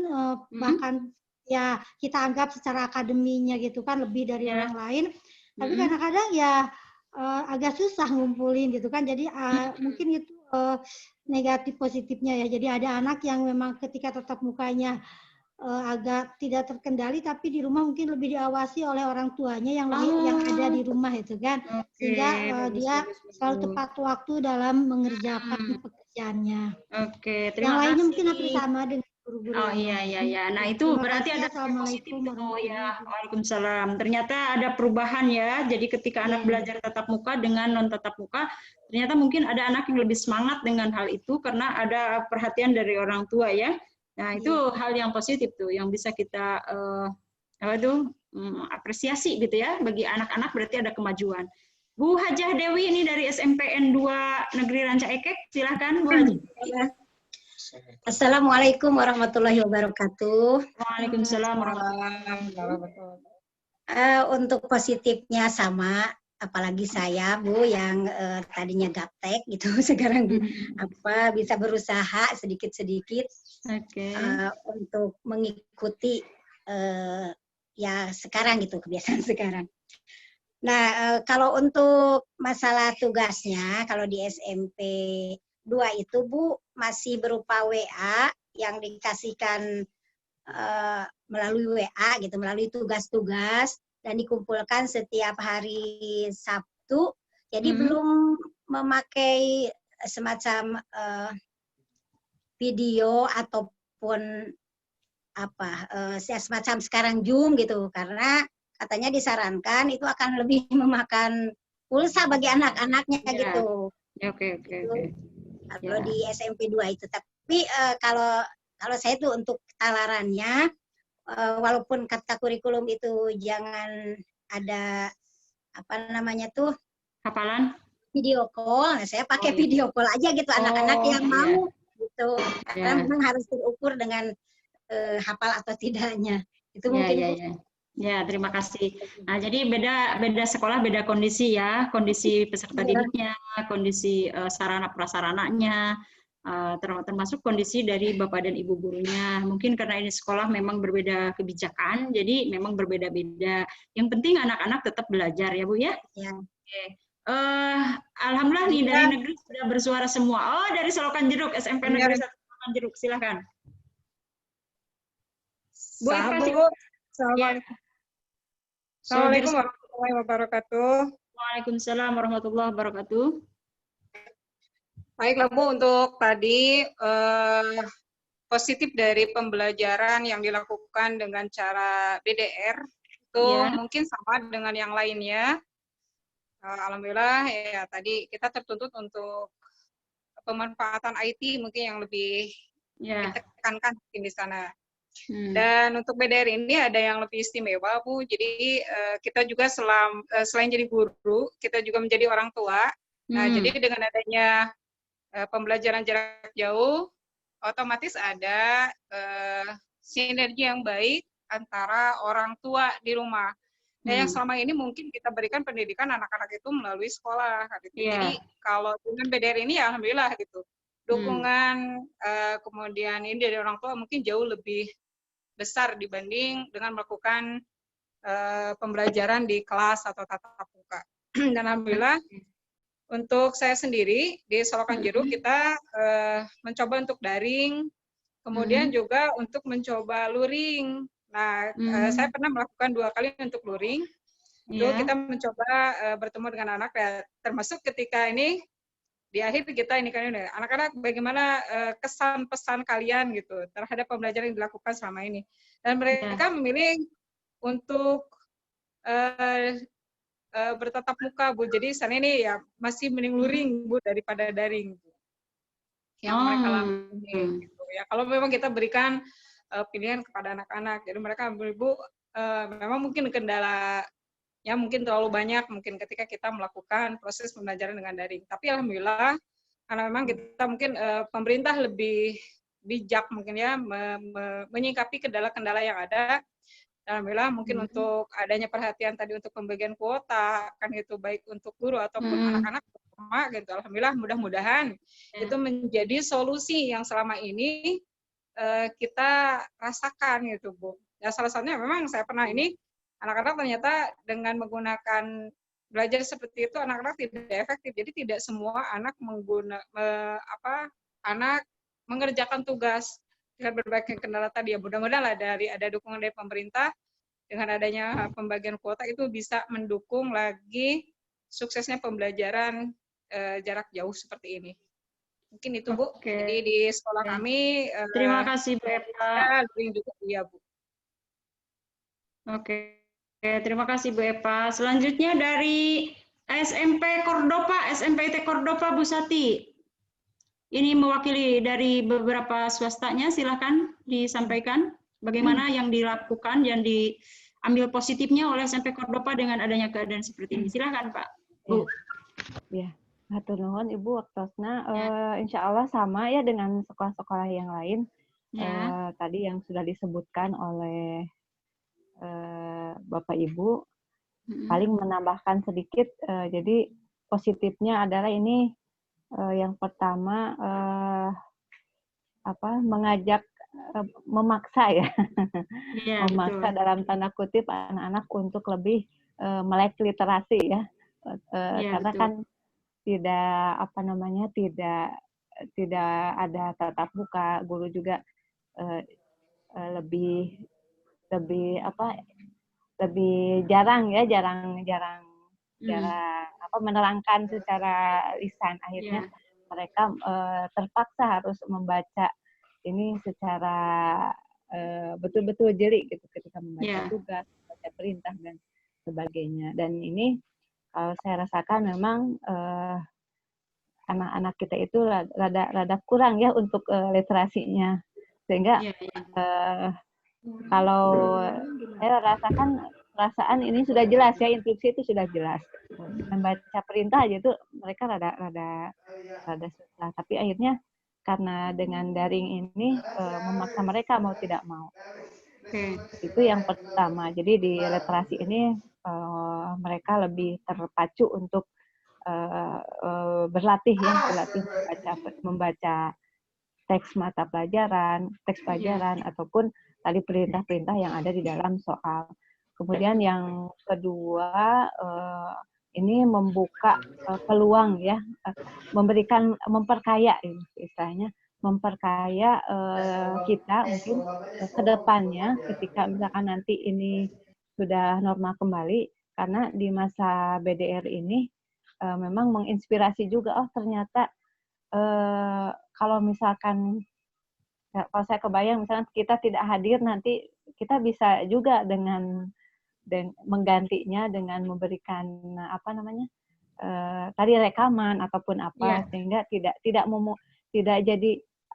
[SPEAKER 11] bahkan ya kita anggap secara akademinya gitu kan lebih dari orang lain, tapi kadang-kadang ya agak susah ngumpulin gitu kan. Jadi mungkin itu negatif positifnya ya. Jadi ada anak yang memang ketika tatap mukanya agak tidak terkendali, tapi di rumah mungkin lebih diawasi oleh orang tuanya yang ada di rumah itu kan, sehingga dia selalu tepat waktu dalam mengerjakan pekerjaannya.
[SPEAKER 1] Oke,
[SPEAKER 11] yang lainnya mungkin hampir sama dengan guru-guru.
[SPEAKER 1] Oh iya. Nah itu berarti ada positif tuh ya. Waalaikumsalam. Ternyata ada perubahan ya. Jadi ketika anak belajar tatap muka dengan non tatap muka, ternyata mungkin ada anak yang lebih semangat dengan hal itu karena ada perhatian dari orang tua ya. Nah itu hal yang positif tuh, yang bisa kita apresiasi gitu ya. Bagi anak-anak berarti ada kemajuan. Bu Hajah Dewi ini dari SMPN 2 Negeri Ranca Ekek, silahkan Bu Hajah.
[SPEAKER 6] Assalamualaikum warahmatullahi wabarakatuh.
[SPEAKER 1] Waalaikumsalam warahmatullahi
[SPEAKER 6] wabarakatuh. Untuk positifnya sama, apalagi saya Bu yang tadinya gaptek gitu, sekarang bisa berusaha sedikit-sedikit untuk mengikuti ya sekarang gitu, kebiasaan sekarang. Nah, kalau untuk masalah tugasnya, kalau di SMP 2 itu Bu masih berupa WA yang dikasihkan melalui WA gitu, melalui tugas-tugas dan dikumpulkan setiap hari Sabtu. Jadi belum memakai semacam video ataupun semacam sekarang Zoom gitu, karena katanya disarankan itu akan lebih memakan pulsa bagi anak-anaknya gitu.
[SPEAKER 1] Oke.
[SPEAKER 6] Kalau di SMP 2 itu. Tapi kalau saya tuh untuk talarannya, walaupun kata kurikulum itu jangan ada
[SPEAKER 1] hafalan
[SPEAKER 6] video call, saya pakai video call aja gitu, anak-anak yang mau gitu. Karena memang harus terukur dengan hafal atau tidaknya. Itu mungkin.
[SPEAKER 1] Ya, terima kasih. Nah, jadi beda sekolah, beda kondisi ya, kondisi peserta didiknya, kondisi sarana prasarananya, termasuk kondisi dari Bapak dan Ibu gurunya. Mungkin karena ini sekolah memang berbeda kebijakan, jadi memang berbeda-beda. Yang penting anak-anak tetap belajar ya Bu ya. Oke. Alhamdulillah nih dari negeri sudah bersuara semua. Oh, dari Selokan Jeruk, SMP Negeri 1 Selokan Jeruk, silakan. Bu Eva,
[SPEAKER 13] Assalamualaikum warahmatullahi wabarakatuh.
[SPEAKER 1] Waalaikumsalam warahmatullahi wabarakatuh.
[SPEAKER 13] Baiklah Bu, untuk tadi positif dari pembelajaran yang dilakukan dengan cara BDR itu mungkin sama dengan yang lainnya. Alhamdulillah ya tadi kita tertuntut untuk pemanfaatan IT mungkin yang lebih ditekankan mungkin di sana. Dan untuk BDR ini ada yang lebih istimewa Bu, jadi kita juga selain jadi guru, kita juga menjadi orang tua. Nah, jadi dengan adanya pembelajaran jarak jauh, otomatis ada sinergi yang baik antara orang tua di rumah. Nah, yang selama ini mungkin kita berikan pendidikan anak-anak itu melalui sekolah. Gitu. Jadi kalau dengan BDR ini ya alhamdulillah gitu. Dukungan kemudian ini dari orang tua mungkin jauh lebih besar dibanding dengan melakukan pembelajaran di kelas atau tatap muka. Dan alhamdulillah untuk saya sendiri di Selokan Jeruk kita mencoba untuk daring, kemudian juga untuk mencoba luring. Nah, saya pernah melakukan 2 kali untuk luring. Itu kita mencoba bertemu dengan anak, ya, termasuk ketika ini di akhir kita ini kan anak-anak bagaimana kesan pesan kalian gitu terhadap pembelajaran yang dilakukan selama ini. Dan mereka memilih untuk bertatap muka, Bu. Jadi sana ini ya masih mending luring, Bu, daripada daring. Yang mereka lakukan gitu ya. Kalau memang kita berikan pilihan kepada anak-anak, jadi mereka Bu, memang mungkin kendalanya mungkin terlalu banyak mungkin ketika kita melakukan proses pembelajaran dengan daring. Tapi alhamdulillah karena memang kita mungkin pemerintah lebih bijak mungkin ya menyikapi kendala-kendala yang ada. Alhamdulillah mungkin untuk adanya perhatian tadi untuk pembagian kuota kan itu baik untuk guru ataupun anak-anak sama gitu. Alhamdulillah mudah-mudahan itu menjadi solusi yang selama ini kita rasakan gitu, Bu. Ya salah satunya memang saya pernah ini anak-anak ternyata dengan menggunakan belajar seperti itu anak-anak tidak efektif. Jadi tidak semua anak anak mengerjakan tugas dengan berbagai kendala tadi ya. Mudah-mudahan lah ada dukungan dari pemerintah dengan adanya pembagian kuota itu bisa mendukung lagi suksesnya pembelajaran jarak jauh seperti ini. Mungkin itu, Bu. Jadi di sekolah kami
[SPEAKER 1] terima kasih, Bu Eva.
[SPEAKER 13] Juga iya, Bu.
[SPEAKER 1] Oke, terima kasih Bu Eva. Selanjutnya dari SMP Cordoba, SMPT Cordoba, Bu Sati. Ini mewakili dari beberapa swastanya, silakan disampaikan bagaimana yang dilakukan, yang diambil positifnya oleh SMP Cordoba dengan adanya keadaan seperti ini. Silakan Pak, Bu.
[SPEAKER 5] Ya, hatur nuhun Ibu waktosna. Insya Allah sama ya dengan sekolah-sekolah yang lain. Tadi yang sudah disebutkan oleh Bapak Ibu, paling menambahkan sedikit. Jadi positifnya adalah ini yang pertama mengajak memaksa ya, memaksa betul. Dalam tanda kutip anak-anak untuk lebih melek literasi ya, karena betul. Kan tidak ada tatap muka, guru juga lebih jarang menerangkan secara lisan. Akhirnya mereka terpaksa harus membaca ini secara betul-betul jeli gitu ketika membaca tugas, membaca perintah dan sebagainya. Dan ini kalau saya rasakan memang anak-anak kita itu rada kurang ya untuk literasinya, sehingga kalau saya rasakan perasaan ini sudah jelas ya, instruksi itu sudah jelas. Membaca perintah aja itu mereka rada susah. Tapi akhirnya karena dengan daring ini memaksa mereka mau tidak mau. Itu yang pertama. Jadi di literasi ini mereka lebih terpacu untuk berlatih membaca teks mata pelajaran, teks pelajaran ataupun tadi perintah-perintah yang ada di dalam soal. Kemudian yang kedua ini membuka peluang ya, memperkaya istilahnya, memperkaya kita mungkin ke depannya ketika misalkan nanti ini sudah normal kembali, karena di masa BDR ini memang menginspirasi juga, oh ternyata kalau misalkan kalau saya kebayang misalnya kita tidak hadir nanti kita bisa juga dengan menggantinya dengan memberikan tadi rekaman ataupun apa sehingga tidak jadi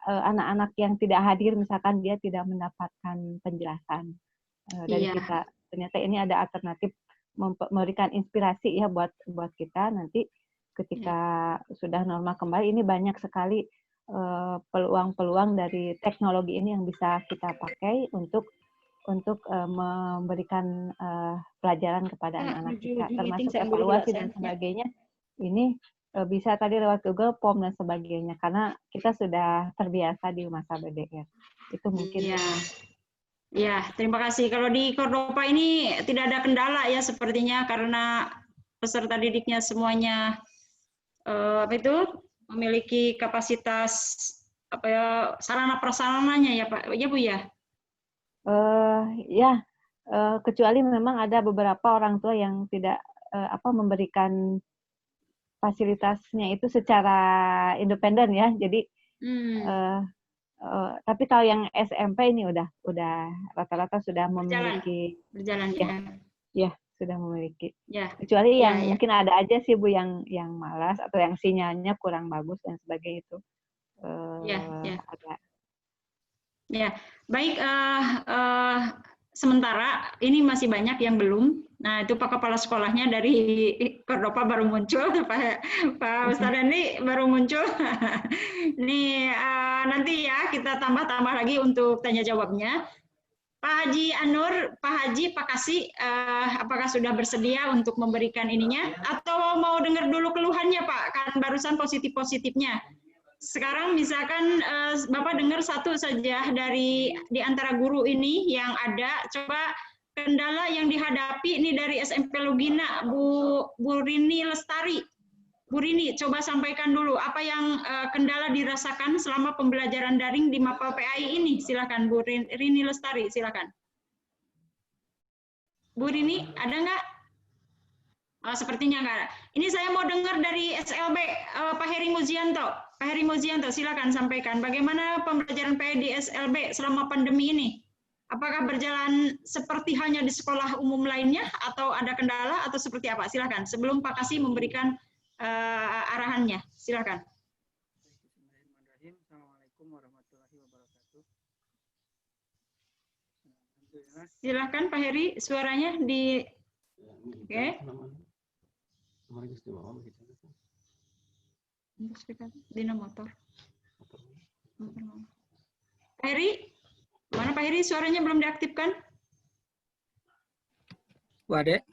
[SPEAKER 5] anak-anak yang tidak hadir misalkan dia tidak mendapatkan penjelasan dari kita. Ternyata ini ada alternatif memberikan inspirasi ya buat kita nanti ketika sudah normal kembali. Ini banyak sekali peluang-peluang dari teknologi ini yang bisa kita pakai untuk memberikan pelajaran kepada anak-anak kita, termasuk evaluasi dan sebagainya. Ini bisa tadi lewat Google Form dan sebagainya, karena kita sudah terbiasa di masa BDR. Itu mungkin.
[SPEAKER 1] Ya, terima kasih. Kalau di Cordoba ini tidak ada kendala ya sepertinya, karena peserta didiknya semuanya memiliki kapasitas sarana prasarananya ya Pak, ya Bu ya.
[SPEAKER 5] Ya, kecuali memang ada beberapa orang tua yang tidak memberikan fasilitasnya itu secara independen ya. Jadi tapi kalau yang SMP ini udah rata-rata sudah memiliki
[SPEAKER 1] berjalan
[SPEAKER 5] ya sudah memiliki. Kecuali yang mungkin ada aja sih Bu yang malas atau yang sinyalnya kurang bagus dan sebagainya itu. Ada.
[SPEAKER 1] Ya, baik. Sementara ini masih banyak yang belum. Nah, itu Pak Kepala Sekolahnya dari Kordopa baru muncul, Pak Ustadz ini baru muncul. Ini nanti ya kita tambah-tambah lagi untuk tanya jawabnya. Pak Haji Anur, Pak Haji, Pak Kasih, apakah sudah bersedia untuk memberikan ininya? Atau mau dengar dulu keluhannya Pak? Kan barusan positif-positifnya. Sekarang misalkan Bapak dengar satu saja di antara guru ini yang ada, coba kendala yang dihadapi ini dari SMP Lugina, Bu Rini Lestari. Bu Rini, coba sampaikan dulu apa yang kendala dirasakan selama pembelajaran daring di Mapel PAI ini. Silakan Bu Rini Lestari, silakan. Bu Rini, ada nggak? Sepertinya nggak ada. Ini saya mau dengar dari SLB, Pak Heri Muzianto. Pak Heri Muzianto, silakan sampaikan. Bagaimana pembelajaran PAI di SLB selama pandemi ini? Apakah berjalan seperti hanya di sekolah umum lainnya, atau ada kendala, atau seperti apa? Silakan. Sebelum Pak Kasih memberikan arahannya, silakan.
[SPEAKER 2] Assalamualaikum warahmatullahi wabarakatuh.
[SPEAKER 1] Silakan Pak Heri, suaranya di. Oke. Dina motor. Pak Heri, mana Pak Heri? Suaranya belum diaktifkan.
[SPEAKER 2] Bu Ade.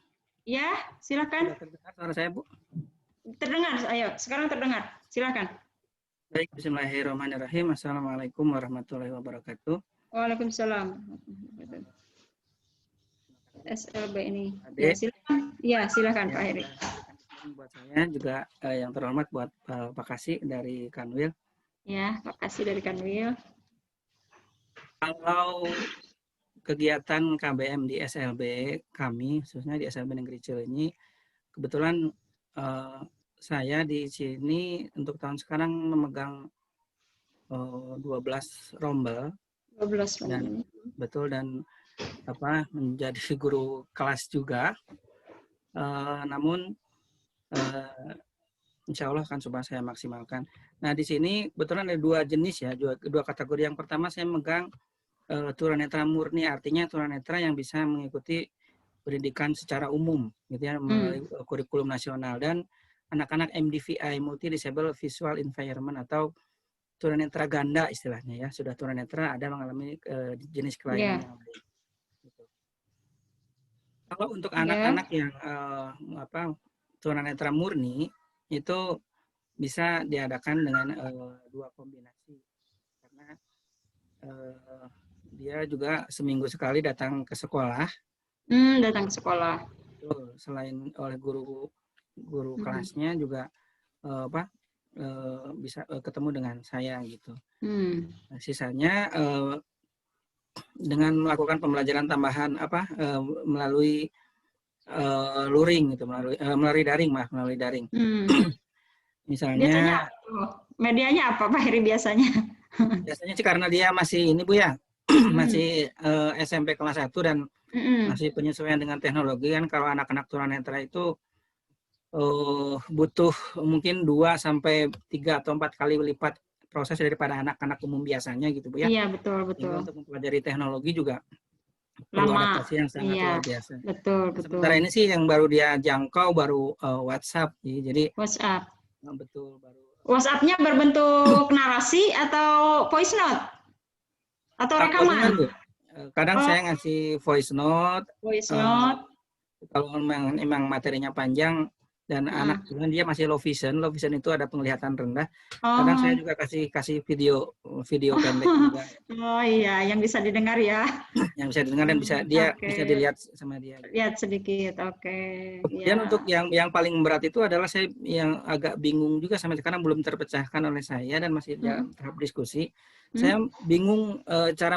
[SPEAKER 1] Ya, silakan.
[SPEAKER 2] Terdengar suara saya, Bu?
[SPEAKER 1] Terdengar, ayo. Sekarang terdengar. Silakan.
[SPEAKER 2] Baik, bismillahirrahmanirrahim. Assalamualaikum warahmatullahi wabarakatuh.
[SPEAKER 1] Waalaikumsalam. SLB ini. Ya, silakan. Ya, silakan Pak Heri.
[SPEAKER 2] Buat saya juga yang terhormat buat Pak Kasih dari Kanwil.
[SPEAKER 1] Ya, Pak Kasih dari Kanwil.
[SPEAKER 2] Kalau kegiatan KBM di SLB kami, khususnya di SLB Negeri Cileunyi, kebetulan saya di sini untuk tahun sekarang memegang 12 rombel.
[SPEAKER 1] 12
[SPEAKER 2] dan betul, dan menjadi guru kelas juga. Namun insya Allah akan coba saya maksimalkan. Nah, di sini kebetulan ada dua jenis ya, dua kategori. Yang pertama saya megang tunanetra murni, artinya tunanetra yang bisa mengikuti pendidikan secara umum, gitu ya, melalui kurikulum nasional, dan anak-anak MDVI, Multi Disable Visual Environment, atau tunanetra ganda istilahnya ya, sudah tunanetra ada mengalami jenis kelainan yang lain. Gitu. Kalau untuk anak-anak yang tunanetra murni itu bisa diadakan dengan dua kombinasi, karena dia juga seminggu sekali datang ke sekolah.
[SPEAKER 1] Datang ke sekolah.
[SPEAKER 2] Betul. Selain oleh guru kelasnya juga bisa ketemu dengan saya gitu. Nah, sisanya dengan melakukan pembelajaran tambahan melalui luring gitu, melalui daring. Misalnya
[SPEAKER 1] medianya apa Pak Heri biasanya?
[SPEAKER 2] Biasanya sih karena dia masih ini Bu ya, masih SMP kelas 1 dan masih penyesuaian dengan teknologi kan. Kalau anak-anak tunanetra itu butuh mungkin 2 sampai 3 atau 4 kali lipat proses daripada anak-anak umum biasanya gitu Bu ya.
[SPEAKER 1] Iya, betul.
[SPEAKER 2] Untuk mempelajari teknologi juga
[SPEAKER 1] perlu
[SPEAKER 2] adaptasi yang sangat luar biasa.
[SPEAKER 1] Betul.
[SPEAKER 2] Sementara ini sih yang baru dia jangkau baru WhatsApp. Jadi
[SPEAKER 1] WhatsApp.
[SPEAKER 2] Betul, baru.
[SPEAKER 1] WhatsApp-nya berbentuk narasi atau voice note? Atau rekaman?
[SPEAKER 2] Kadang saya ngasih voice note.
[SPEAKER 1] Voice note.
[SPEAKER 2] Kalau memang materinya panjang, dan anak juga dia masih low vision. Low vision itu ada penglihatan rendah. Kadang saya juga kasih video pendek juga.
[SPEAKER 1] Oh iya, yang bisa didengar ya.
[SPEAKER 2] Yang bisa didengar dan bisa bisa dilihat sama dia.
[SPEAKER 1] Lihat sedikit, oke.
[SPEAKER 2] Kemudian untuk yang paling berat itu adalah saya yang agak bingung juga sampai sekarang belum terpecahkan oleh saya dan masih dalam tahap diskusi. Saya bingung cara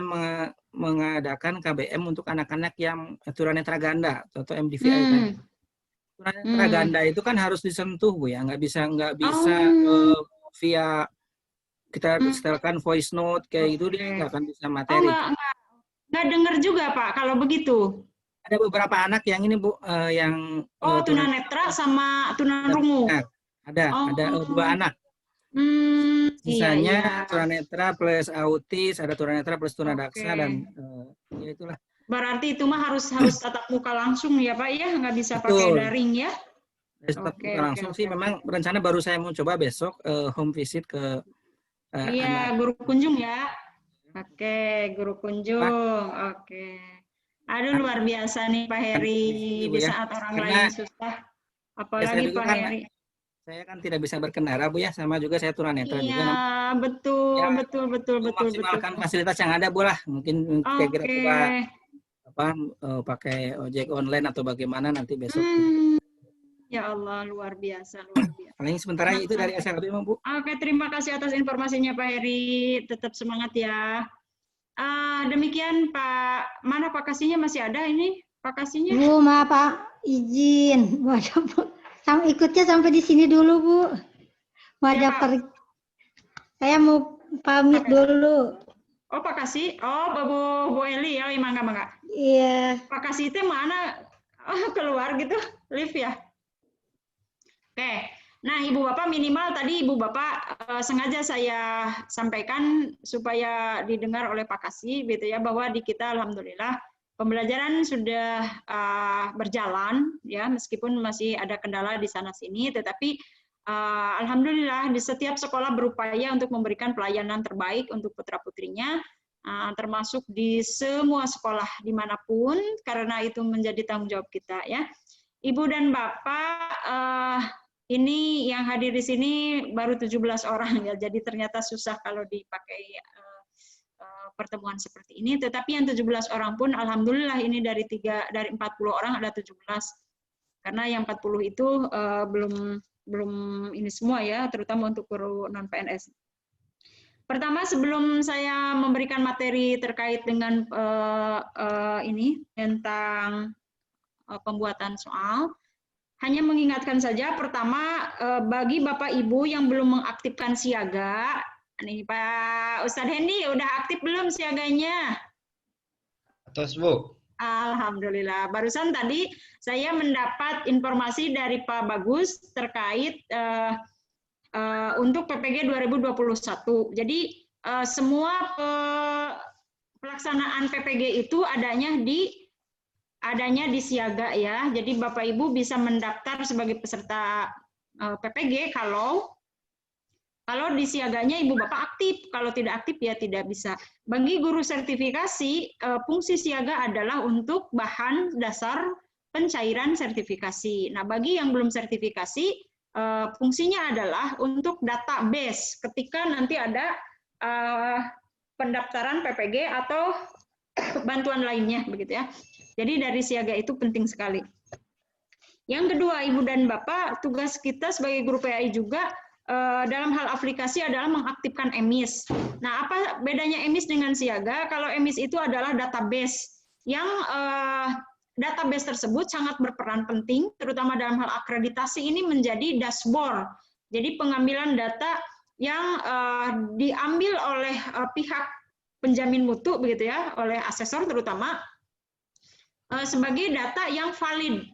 [SPEAKER 2] mengadakan KBM untuk anak-anak yang tunanetra ganda atau MDVI tadi. Tunanetra ganda itu kan harus disentuh Bu ya, nggak bisa via kita setelkan voice note kayak gitu dia nggak akan bisa materi.
[SPEAKER 1] Nggak dengar juga Pak kalau begitu.
[SPEAKER 2] Ada beberapa anak yang ini Bu yang
[SPEAKER 1] tunanetra sama tunarungu.
[SPEAKER 2] Ada 2 anak. Sisanya tunanetra plus autis, ada tunanetra plus tunadaksa dan ya itulah.
[SPEAKER 1] Berarti itu mah harus tatap muka langsung ya Pak ya, nggak bisa pakai daring ya?
[SPEAKER 2] Tatap muka langsung sih memang rencana baru saya mau coba besok home visit ke
[SPEAKER 1] guru kunjung ya. Oke, guru kunjung. Oke. Aduh luar biasa nih Pak Heri di saat orang lain susah. Apalagi Pak Heri.
[SPEAKER 2] Saya kan tidak bisa berkendara Bu ya, sama juga saya tunanetra juga.
[SPEAKER 1] Iya, betul.
[SPEAKER 2] Maksimalkan fasilitas yang ada Bu lah. Mungkin kira-kira pakai ojek online atau bagaimana nanti besok.
[SPEAKER 1] Ya Allah, luar biasa.
[SPEAKER 2] Paling sementara itu dari SLB Bu.
[SPEAKER 1] Oke, terima kasih atas informasinya Pak Heri. Tetap semangat ya. Demikian Pak, mana Pak Kasihnya masih ada ini? Pak Kasihnya?
[SPEAKER 11] Bu, maaf Pak, izin. Waduh, ikutnya sampai di sini dulu Bu. Waduh, saya mau pamit dulu.
[SPEAKER 1] Oh Pak Kasih, Bu Eli ya, mangga.
[SPEAKER 11] Iya.
[SPEAKER 1] Pak Kasih itu mana? Keluar gitu, lift ya. Oke, nah Ibu Bapak minimal tadi Ibu Bapak sengaja saya sampaikan supaya didengar oleh Pak Kasih, gitu ya, bahwa di kita alhamdulillah pembelajaran sudah berjalan, ya, meskipun masih ada kendala di sana sini, tetapi alhamdulillah di setiap sekolah berupaya untuk memberikan pelayanan terbaik untuk putra putrinya, termasuk di semua sekolah dimanapun, karena itu menjadi tanggung jawab kita, ya. Ibu dan Bapak, ini yang hadir di sini baru 17 orang ya, jadi ternyata susah kalau dipakai pertemuan seperti ini. Tetapi yang 17 orang pun, alhamdulillah ini dari 40 orang ada 17, karena yang 40 itu belum ini semua ya, terutama untuk guru non PNS. Pertama, sebelum saya memberikan materi terkait dengan ini tentang pembuatan soal. Hanya mengingatkan saja, pertama, bagi Bapak Ibu yang belum mengaktifkan siaga, nih Pak Ustadz Hendy, udah aktif belum siaganya?
[SPEAKER 14] Atas Bu.
[SPEAKER 1] Alhamdulillah. Barusan tadi saya mendapat informasi dari Pak Bagus terkait untuk PPG 2021. Jadi semua pelaksanaan PPG itu adanya di siaga ya. Jadi Bapak Ibu bisa mendaftar sebagai peserta PPG kalau di siaganya Ibu Bapak aktif. Kalau tidak aktif ya tidak bisa. Bagi guru sertifikasi, fungsi siaga adalah untuk bahan dasar pencairan sertifikasi. Nah, bagi yang belum sertifikasi, fungsinya adalah untuk database ketika nanti ada pendaftaran PPG atau bantuan lainnya begitu ya. Jadi dari siaga itu penting sekali. Yang kedua, Ibu dan Bapak, tugas kita sebagai guru PAI juga dalam hal aplikasi adalah mengaktifkan EMIS. Nah, apa bedanya EMIS dengan siaga? Kalau EMIS itu adalah database yang database tersebut sangat berperan penting, terutama dalam hal akreditasi ini menjadi dashboard. Jadi pengambilan data yang diambil oleh pihak penjamin mutu begitu ya, oleh asesor terutama, sebagai data yang valid,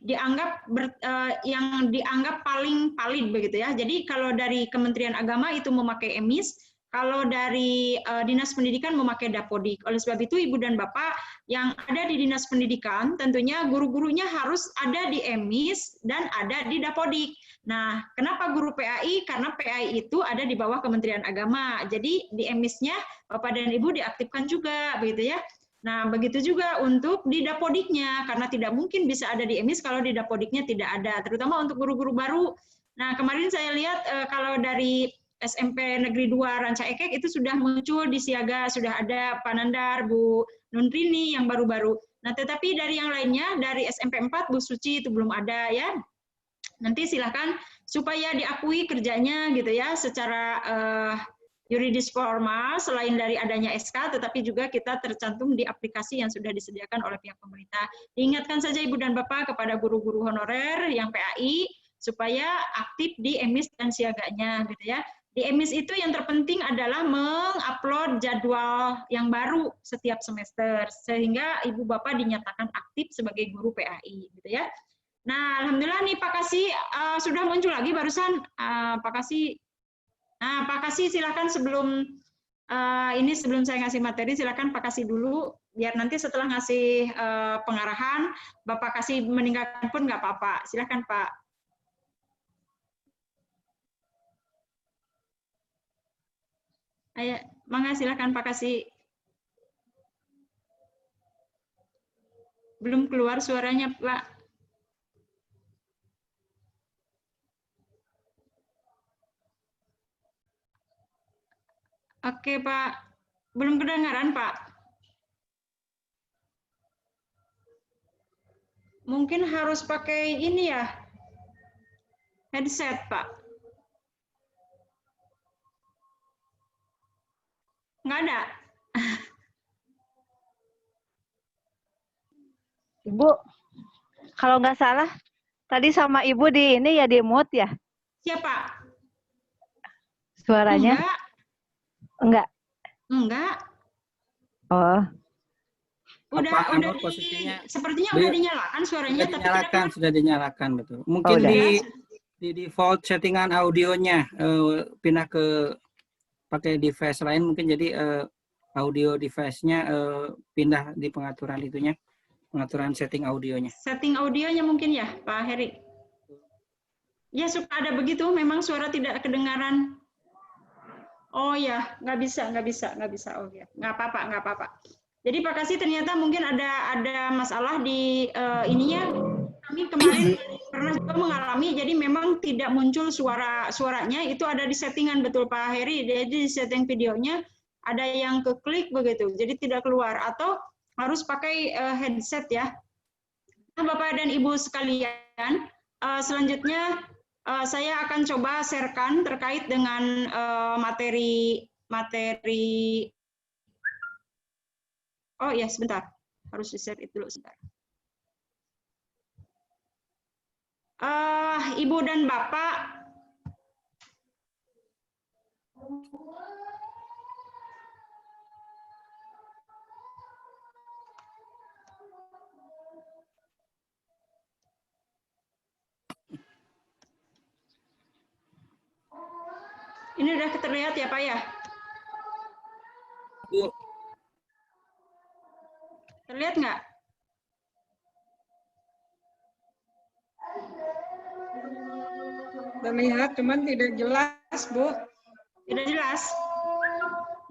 [SPEAKER 1] yang dianggap paling valid begitu ya. Jadi kalau dari Kementerian Agama itu memakai EMIS, kalau dari Dinas Pendidikan memakai Dapodik. Oleh sebab itu Ibu dan Bapak yang ada di Dinas Pendidikan tentunya guru-gurunya harus ada di EMIS dan ada di Dapodik. Nah, kenapa guru PAI? Karena PAI itu ada di bawah Kementerian Agama. Jadi di EMIS-nya Bapak dan Ibu diaktifkan juga begitu ya. Nah, begitu juga untuk di Dapodiknya, karena tidak mungkin bisa ada di EMIS kalau di Dapodiknya tidak ada, terutama untuk guru-guru baru. Nah, kemarin saya lihat kalau dari SMP Negeri 2 Ranca Ekek itu sudah muncul di Siaga, sudah ada Pak Nandar, Bu Nunrini yang baru-baru. Nah, tetapi dari yang lainnya, dari SMP 4, Bu Suci itu belum ada ya. Nanti silakan supaya diakui kerjanya gitu ya secara yuridis formal selain dari adanya SK, tetapi juga kita tercantum di aplikasi yang sudah disediakan oleh pihak pemerintah. Diingatkan saja Ibu dan Bapak kepada guru-guru honorer yang PAI supaya aktif di EMIS dan siaganya gitu ya. Di EMIS itu yang terpenting adalah mengupload jadwal yang baru setiap semester sehingga Ibu Bapak dinyatakan aktif sebagai guru PAI gitu ya. Nah, alhamdulillah nih Pak Kasih sudah muncul lagi barusan Pak Kasih. Nah, Pak Kasih silakan sebelum ini sebelum saya ngasih materi silakan Pak Kasih dulu biar nanti setelah ngasih pengarahan Bapak Kasih meninggalkan pun nggak apa-apa. Silakan Pak. Ayo, mangga silakan Pak Kasih. Belum keluar suaranya Pak. Oke Pak, belum kedengaran Pak. Mungkin harus pakai ini ya, headset Pak. Nggak ada.
[SPEAKER 5] Ibu, kalau nggak salah, tadi sama Ibu di ini ya di mute ya?
[SPEAKER 1] Siapa?
[SPEAKER 5] Suaranya?
[SPEAKER 1] Enggak.
[SPEAKER 5] Enggak?
[SPEAKER 1] Enggak.
[SPEAKER 5] Oh.
[SPEAKER 1] Udah
[SPEAKER 2] posisinya
[SPEAKER 1] sepertinya udah dinyalakan suaranya,
[SPEAKER 2] sudah dinyalakan betul. Mungkin di default settingan audionya pindah ke pakai device lain mungkin jadi audio device-nya pindah di pengaturan itunya, pengaturan setting audionya.
[SPEAKER 1] Setting audionya mungkin ya, Pak Heri. Ya suka ada begitu, memang suara tidak kedengaran. Oh ya, nggak bisa. Oh ya, nggak apa-apa. Jadi Pak Kasih ternyata mungkin ada masalah di ininya. Kami kemarin pernah juga mengalami, jadi memang tidak muncul suaranya itu ada di settingan betul Pak Heri. Jadi di setting videonya ada yang keklik begitu, jadi tidak keluar atau harus pakai headset ya. Nah, Bapak dan Ibu sekalian, selanjutnya saya akan coba sharekan terkait dengan materi. Oh ya, sebentar, harus di-share itu dulu sebentar. Ibu dan Bapak, ini udah terlihat ya Pak ya? Terlihat nggak?
[SPEAKER 13] Terlihat, cuman tidak jelas, Bu.
[SPEAKER 1] Tidak jelas?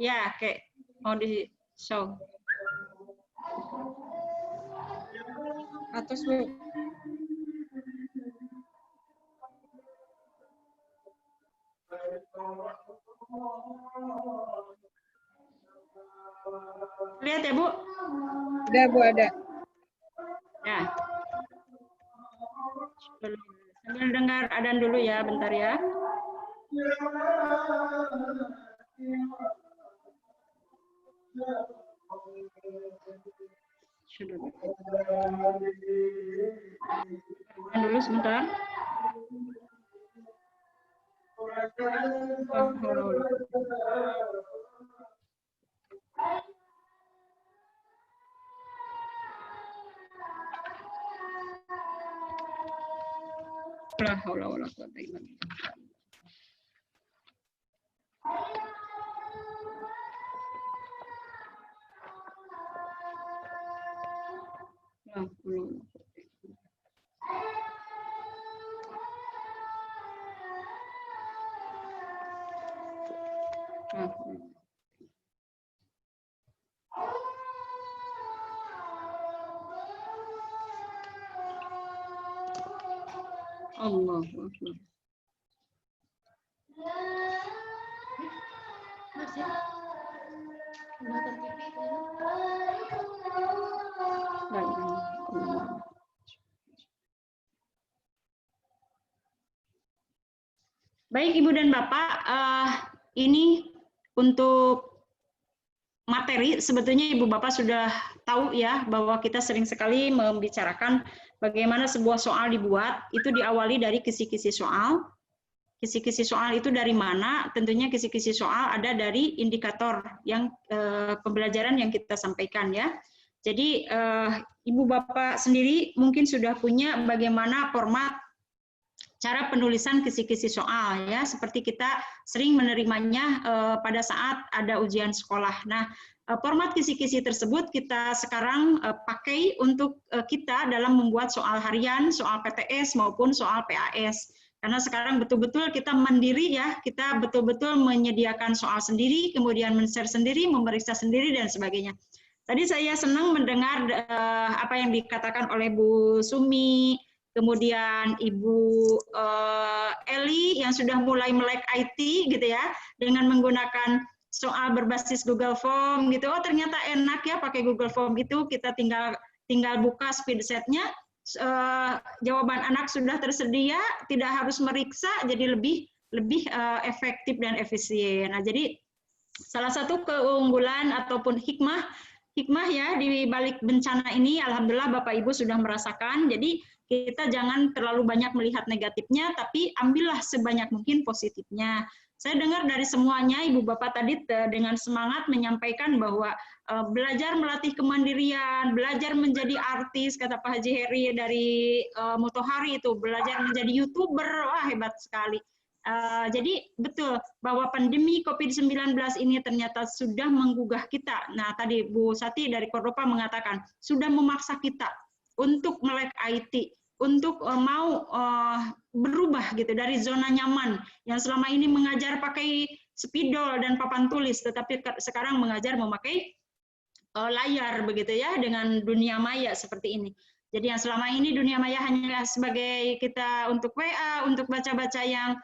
[SPEAKER 1] Ya, oke. Mau di show.
[SPEAKER 13] Atas, Bu.
[SPEAKER 1] Lihat ya, Bu?
[SPEAKER 13] Ada, Bu, ada.
[SPEAKER 1] Ya. Sambil dengar adzan dulu ya, bentar ya. Adzan dulu sebentar. La haula wala quwwata illa billah. Allah. Baik Ibu dan Bapak, ini untuk materi sebetulnya Ibu Bapak sudah tahu ya bahwa kita sering sekali membicarakan bagaimana sebuah soal dibuat, itu diawali dari kisi-kisi soal. Kisi-kisi soal itu dari mana? Tentunya kisi-kisi soal ada dari indikator yang pembelajaran yang kita sampaikan ya. Jadi Ibu Bapak sendiri mungkin sudah punya bagaimana format cara penulisan kisi-kisi soal ya, seperti kita sering menerimanya pada saat ada ujian sekolah. Nah, format kisi-kisi tersebut kita sekarang pakai untuk kita dalam membuat soal harian, soal PTS maupun soal PAS. Karena sekarang betul-betul kita mandiri ya, kita betul-betul menyediakan soal sendiri, kemudian men-share sendiri, memeriksa sendiri dan sebagainya. Tadi saya senang mendengar apa yang dikatakan oleh Bu Sumi, kemudian Ibu Eli yang sudah mulai melek IT gitu ya, dengan menggunakan soal berbasis Google Form gitu. Oh ternyata enak ya pakai Google Form itu, kita tinggal buka speedsetnya, jawaban anak sudah tersedia, tidak harus meriksa, jadi lebih efektif dan efisien. Nah jadi salah satu keunggulan ataupun hikmah ya di balik bencana ini, alhamdulillah Bapak Ibu sudah merasakan. Jadi kita jangan terlalu banyak melihat negatifnya, tapi ambillah sebanyak mungkin positifnya. Saya dengar dari semuanya Ibu Bapak tadi dengan semangat menyampaikan bahwa belajar melatih kemandirian, belajar menjadi artis, kata Pak Haji Heri dari Motohari itu, belajar menjadi YouTuber, wah hebat sekali. Jadi betul bahwa pandemi COVID-19 ini ternyata sudah menggugah kita. Nah tadi Bu Sati dari Kordopa mengatakan, sudah memaksa kita untuk melek IT, untuk mau berubah gitu dari zona nyaman yang selama ini mengajar pakai spidol dan papan tulis, tetapi sekarang mengajar memakai layar begitu ya, dengan dunia maya seperti ini. Jadi yang selama ini dunia maya hanya sebagai kita untuk WA, untuk baca-baca yang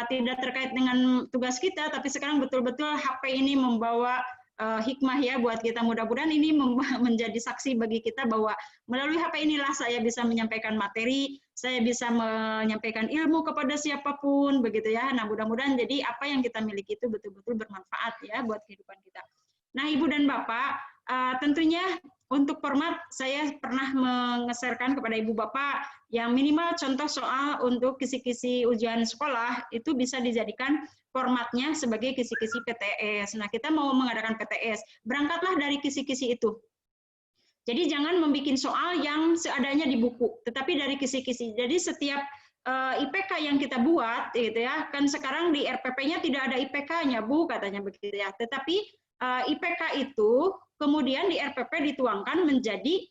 [SPEAKER 1] tidak terkait dengan tugas kita, tapi sekarang betul-betul HP ini membawa hikmah ya buat kita. Mudah-mudahan ini menjadi saksi bagi kita bahwa melalui HP inilah saya bisa menyampaikan materi, saya bisa menyampaikan ilmu kepada siapapun begitu ya. Nah mudah-mudahan jadi apa yang kita miliki itu betul-betul bermanfaat ya buat kehidupan kita. Nah Ibu dan Bapak, tentunya untuk format saya pernah mengeserkan kepada Ibu Bapak yang minimal contoh soal untuk kisi-kisi ujian sekolah itu bisa dijadikan formatnya sebagai kisi-kisi PTS. Nah, kita mau mengadakan PTS, berangkatlah dari kisi-kisi itu. Jadi jangan membuat soal yang seadanya di buku, tetapi dari kisi-kisi. Jadi setiap IPK yang kita buat, gitu ya, kan sekarang di RPP-nya tidak ada IPK-nya, Bu, katanya begitu ya. Tetapi IPK itu kemudian di RPP dituangkan menjadi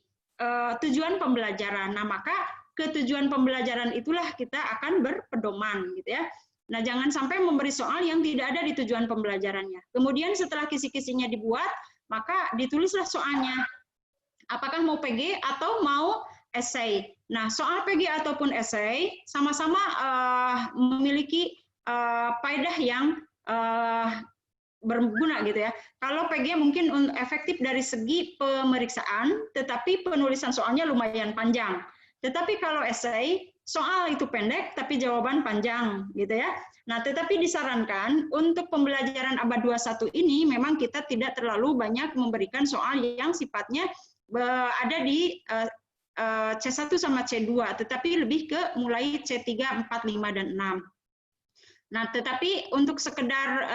[SPEAKER 1] tujuan pembelajaran. Nah, maka ke tujuan pembelajaran itulah kita akan berpedoman, gitu ya. Nah, jangan sampai memberi soal yang tidak ada di tujuan pembelajarannya. Kemudian setelah kisi-kisinya dibuat, maka ditulislah soalnya. Apakah mau PG atau mau esai. Nah, soal PG ataupun esai sama-sama memiliki faedah yang berguna gitu ya. Kalau PG mungkin efektif dari segi pemeriksaan, tetapi penulisan soalnya lumayan panjang. Tetapi kalau esai, soal itu pendek, tapi jawaban panjang, gitu ya. Nah, tetapi disarankan untuk pembelajaran abad 21 ini memang kita tidak terlalu banyak memberikan soal yang sifatnya ada di C1 sama C2, tetapi lebih ke mulai C3, 4, 5, dan 6. Nah, tetapi untuk sekedar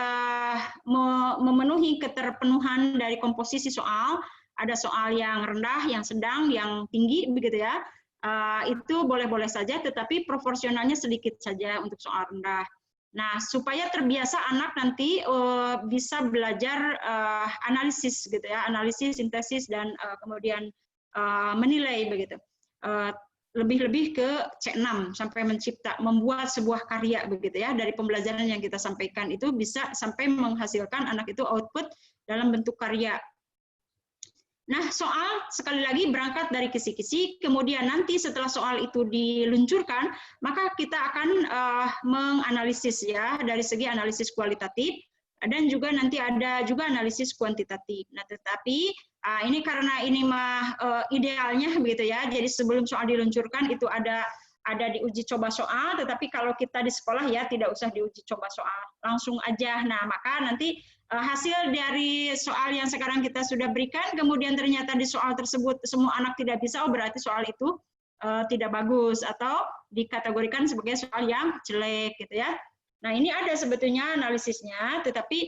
[SPEAKER 1] memenuhi keterpenuhan dari komposisi soal, ada soal yang rendah, yang sedang, yang tinggi, begitu ya. Itu boleh-boleh saja, tetapi proporsionalnya sedikit saja untuk soal rendah. Nah, supaya terbiasa anak nanti bisa belajar analisis, gitu ya, analisis, sintesis, dan kemudian menilai begitu. Lebih-lebih ke C6 sampai mencipta, membuat sebuah karya begitu ya, dari pembelajaran yang kita sampaikan itu bisa sampai menghasilkan anak itu output dalam bentuk karya. Nah, soal sekali lagi berangkat dari kisi-kisi, kemudian nanti setelah soal itu diluncurkan, maka kita akan menganalisis ya dari segi analisis kualitatif dan juga nanti ada juga analisis kuantitatif. Nah, tetapi ini karena ini mah idealnya begitu ya. Jadi sebelum soal diluncurkan itu ada diuji coba soal, tetapi kalau kita di sekolah ya tidak usah diuji coba soal, langsung aja. Nah, maka nanti hasil dari soal yang sekarang kita sudah berikan, kemudian ternyata di soal tersebut semua anak tidak bisa, oh berarti soal itu tidak bagus atau dikategorikan sebagai soal yang jelek gitu ya. Nah, ini ada sebetulnya analisisnya, tetapi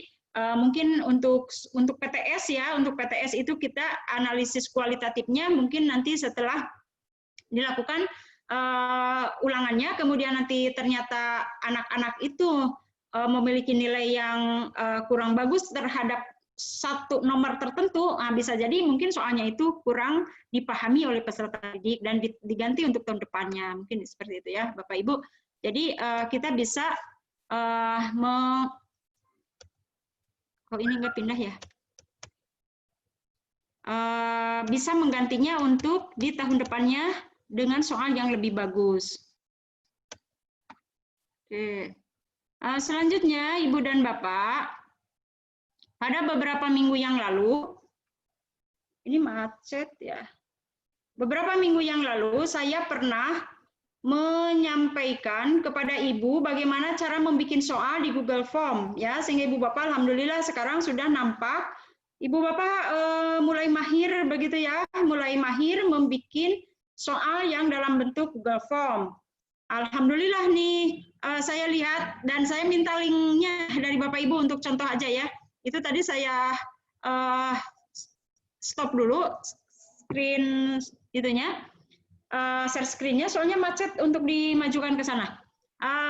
[SPEAKER 1] mungkin untuk PTS ya, untuk PTS itu kita analisis kualitatifnya mungkin nanti setelah dilakukan ulangannya, kemudian nanti ternyata anak-anak itu memiliki nilai yang kurang bagus terhadap satu nomor tertentu, bisa jadi mungkin soalnya itu kurang dipahami oleh peserta didik dan diganti untuk tahun depannya, mungkin seperti itu ya Bapak Ibu. Jadi kita bisa kok ini nggak pindah ya, bisa menggantinya untuk di tahun depannya dengan soal yang lebih bagus. Oke. Selanjutnya, Ibu dan Bapak, pada beberapa minggu yang lalu, ini macet ya. Beberapa minggu yang lalu, saya pernah menyampaikan kepada Ibu bagaimana cara membuat soal di Google Form, ya, sehingga Ibu Bapak, alhamdulillah sekarang sudah nampak, Ibu Bapak mulai mahir begitu ya, mulai mahir membuat soal yang dalam bentuk Google Form. Alhamdulillah nih, saya lihat dan saya minta linknya dari Bapak Ibu untuk contoh aja ya. Itu tadi saya stop dulu screen itunya, share screen-nya, soalnya macet untuk dimajukan ke sana.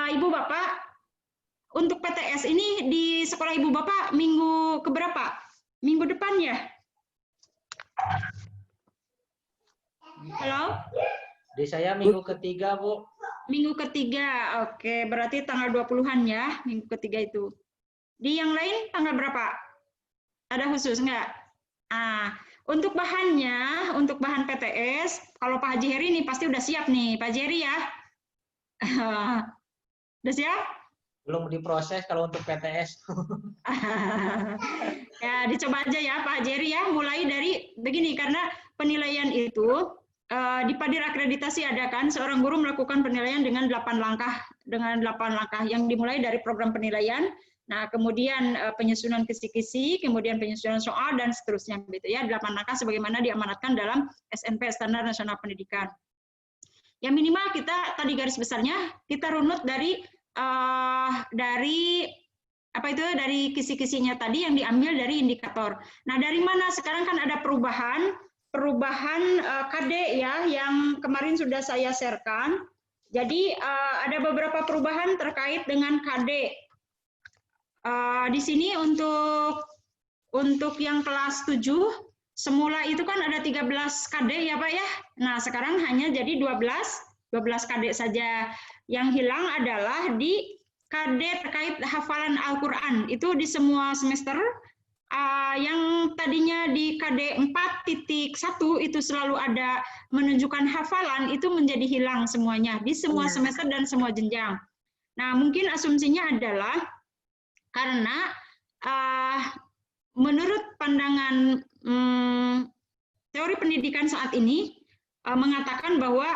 [SPEAKER 1] Ibu Bapak, untuk PTS ini di sekolah Ibu Bapak minggu keberapa? Minggu depan ya? Halo?
[SPEAKER 9] Di saya minggu ketiga, Bu.
[SPEAKER 1] Minggu ketiga, oke. Berarti tanggal 20-an ya, minggu ketiga itu. Di yang lain tanggal berapa? Ada khusus nggak? Untuk bahannya, untuk bahan PTS, kalau Pak Haji Heri nih pasti udah siap nih, Pak Haji Heri ya. Udah siap?
[SPEAKER 9] Belum diproses kalau untuk PTS.
[SPEAKER 1] Ya, dicoba aja ya Pak Haji Heri ya, mulai dari begini, karena penilaian itu di Padir Akreditasi ada kan, seorang guru melakukan penilaian dengan 8 langkah, yang dimulai dari program penilaian, nah kemudian penyusunan kisi-kisi, kemudian penyusunan soal, dan seterusnya gitu ya, 8 langkah sebagaimana diamanatkan dalam SNP Standar Nasional Pendidikan. Yang minimal kita tadi garis besarnya kita runut dari dari kisi-kisinya tadi yang diambil dari indikator. Nah, dari mana sekarang kan ada perubahan KD ya yang kemarin sudah saya sharekan. Jadi ada beberapa perubahan terkait dengan KD. Di sini untuk yang kelas 7 semula itu kan ada 13 KD ya Pak ya. Nah, sekarang hanya jadi 12 KD saja. Yang hilang adalah di KD terkait hafalan Al-Qur'an. Itu di semua semester yang tadinya di KD 4.1 itu selalu ada menunjukkan hafalan, itu menjadi hilang semuanya di semua semester dan semua jenjang. Nah, mungkin asumsinya adalah karena menurut pandangan teori pendidikan saat ini mengatakan bahwa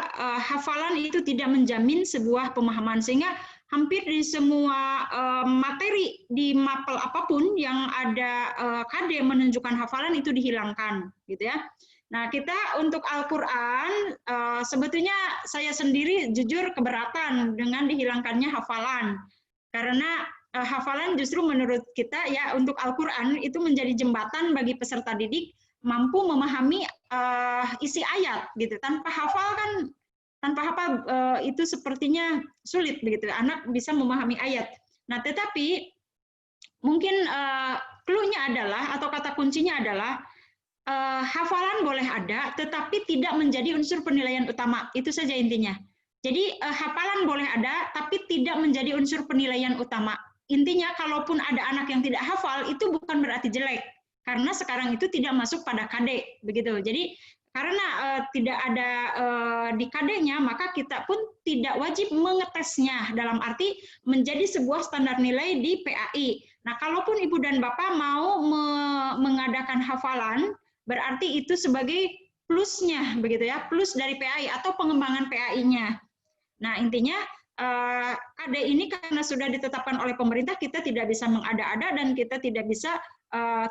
[SPEAKER 1] hafalan itu tidak menjamin sebuah pemahaman, sehingga hampir di semua materi di mapel apapun yang ada KD menunjukkan hafalan itu dihilangkan, gitu ya. Nah, kita untuk Al-Qur'an sebetulnya saya sendiri jujur keberatan dengan dihilangkannya hafalan, karena hafalan justru menurut kita ya untuk Al-Qur'an itu menjadi jembatan bagi peserta didik mampu memahami isi ayat, gitu. Tanpa hafal itu sepertinya sulit begitu, anak bisa memahami ayat. Nah, tetapi mungkin clue-nya adalah atau kata kuncinya adalah hafalan boleh ada, tetapi tidak menjadi unsur penilaian utama. Itu saja intinya. Jadi hafalan boleh ada, tapi tidak menjadi unsur penilaian utama. Intinya, kalaupun ada anak yang tidak hafal, itu bukan berarti jelek. karena sekarang itu tidak masuk pada KD begitu. Jadi karena tidak ada di KD-nya, maka kita pun tidak wajib mengetesnya, dalam arti menjadi sebuah standar nilai di PAI. Nah, kalaupun Ibu dan Bapak mau mengadakan hafalan, berarti itu sebagai plusnya, begitu ya, plus dari PAI atau pengembangan PAI-nya. Nah, intinya KD ini karena sudah ditetapkan oleh pemerintah, kita tidak bisa mengada-ada dan kita tidak bisa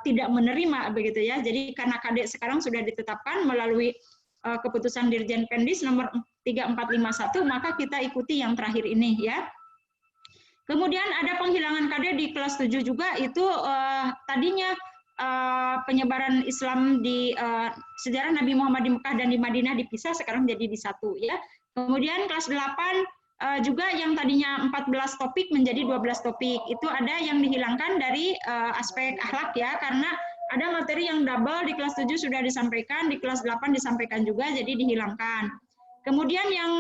[SPEAKER 1] tidak menerima, begitu ya. Jadi karena KD sekarang sudah ditetapkan melalui keputusan Dirjen Pendis nomor 3451, maka kita ikuti yang terakhir ini ya. Kemudian ada penghilangan KD di kelas 7 juga, itu tadinya penyebaran Islam di sejarah Nabi Muhammad di Mekah dan di Madinah dipisah, sekarang jadi di satu ya. Kemudian kelas 8 juga yang tadinya 14 topik menjadi 12 topik. Itu ada yang dihilangkan dari aspek akhlak ya, karena ada materi yang double di kelas 7 sudah disampaikan, di kelas 8 disampaikan juga, jadi dihilangkan. Kemudian yang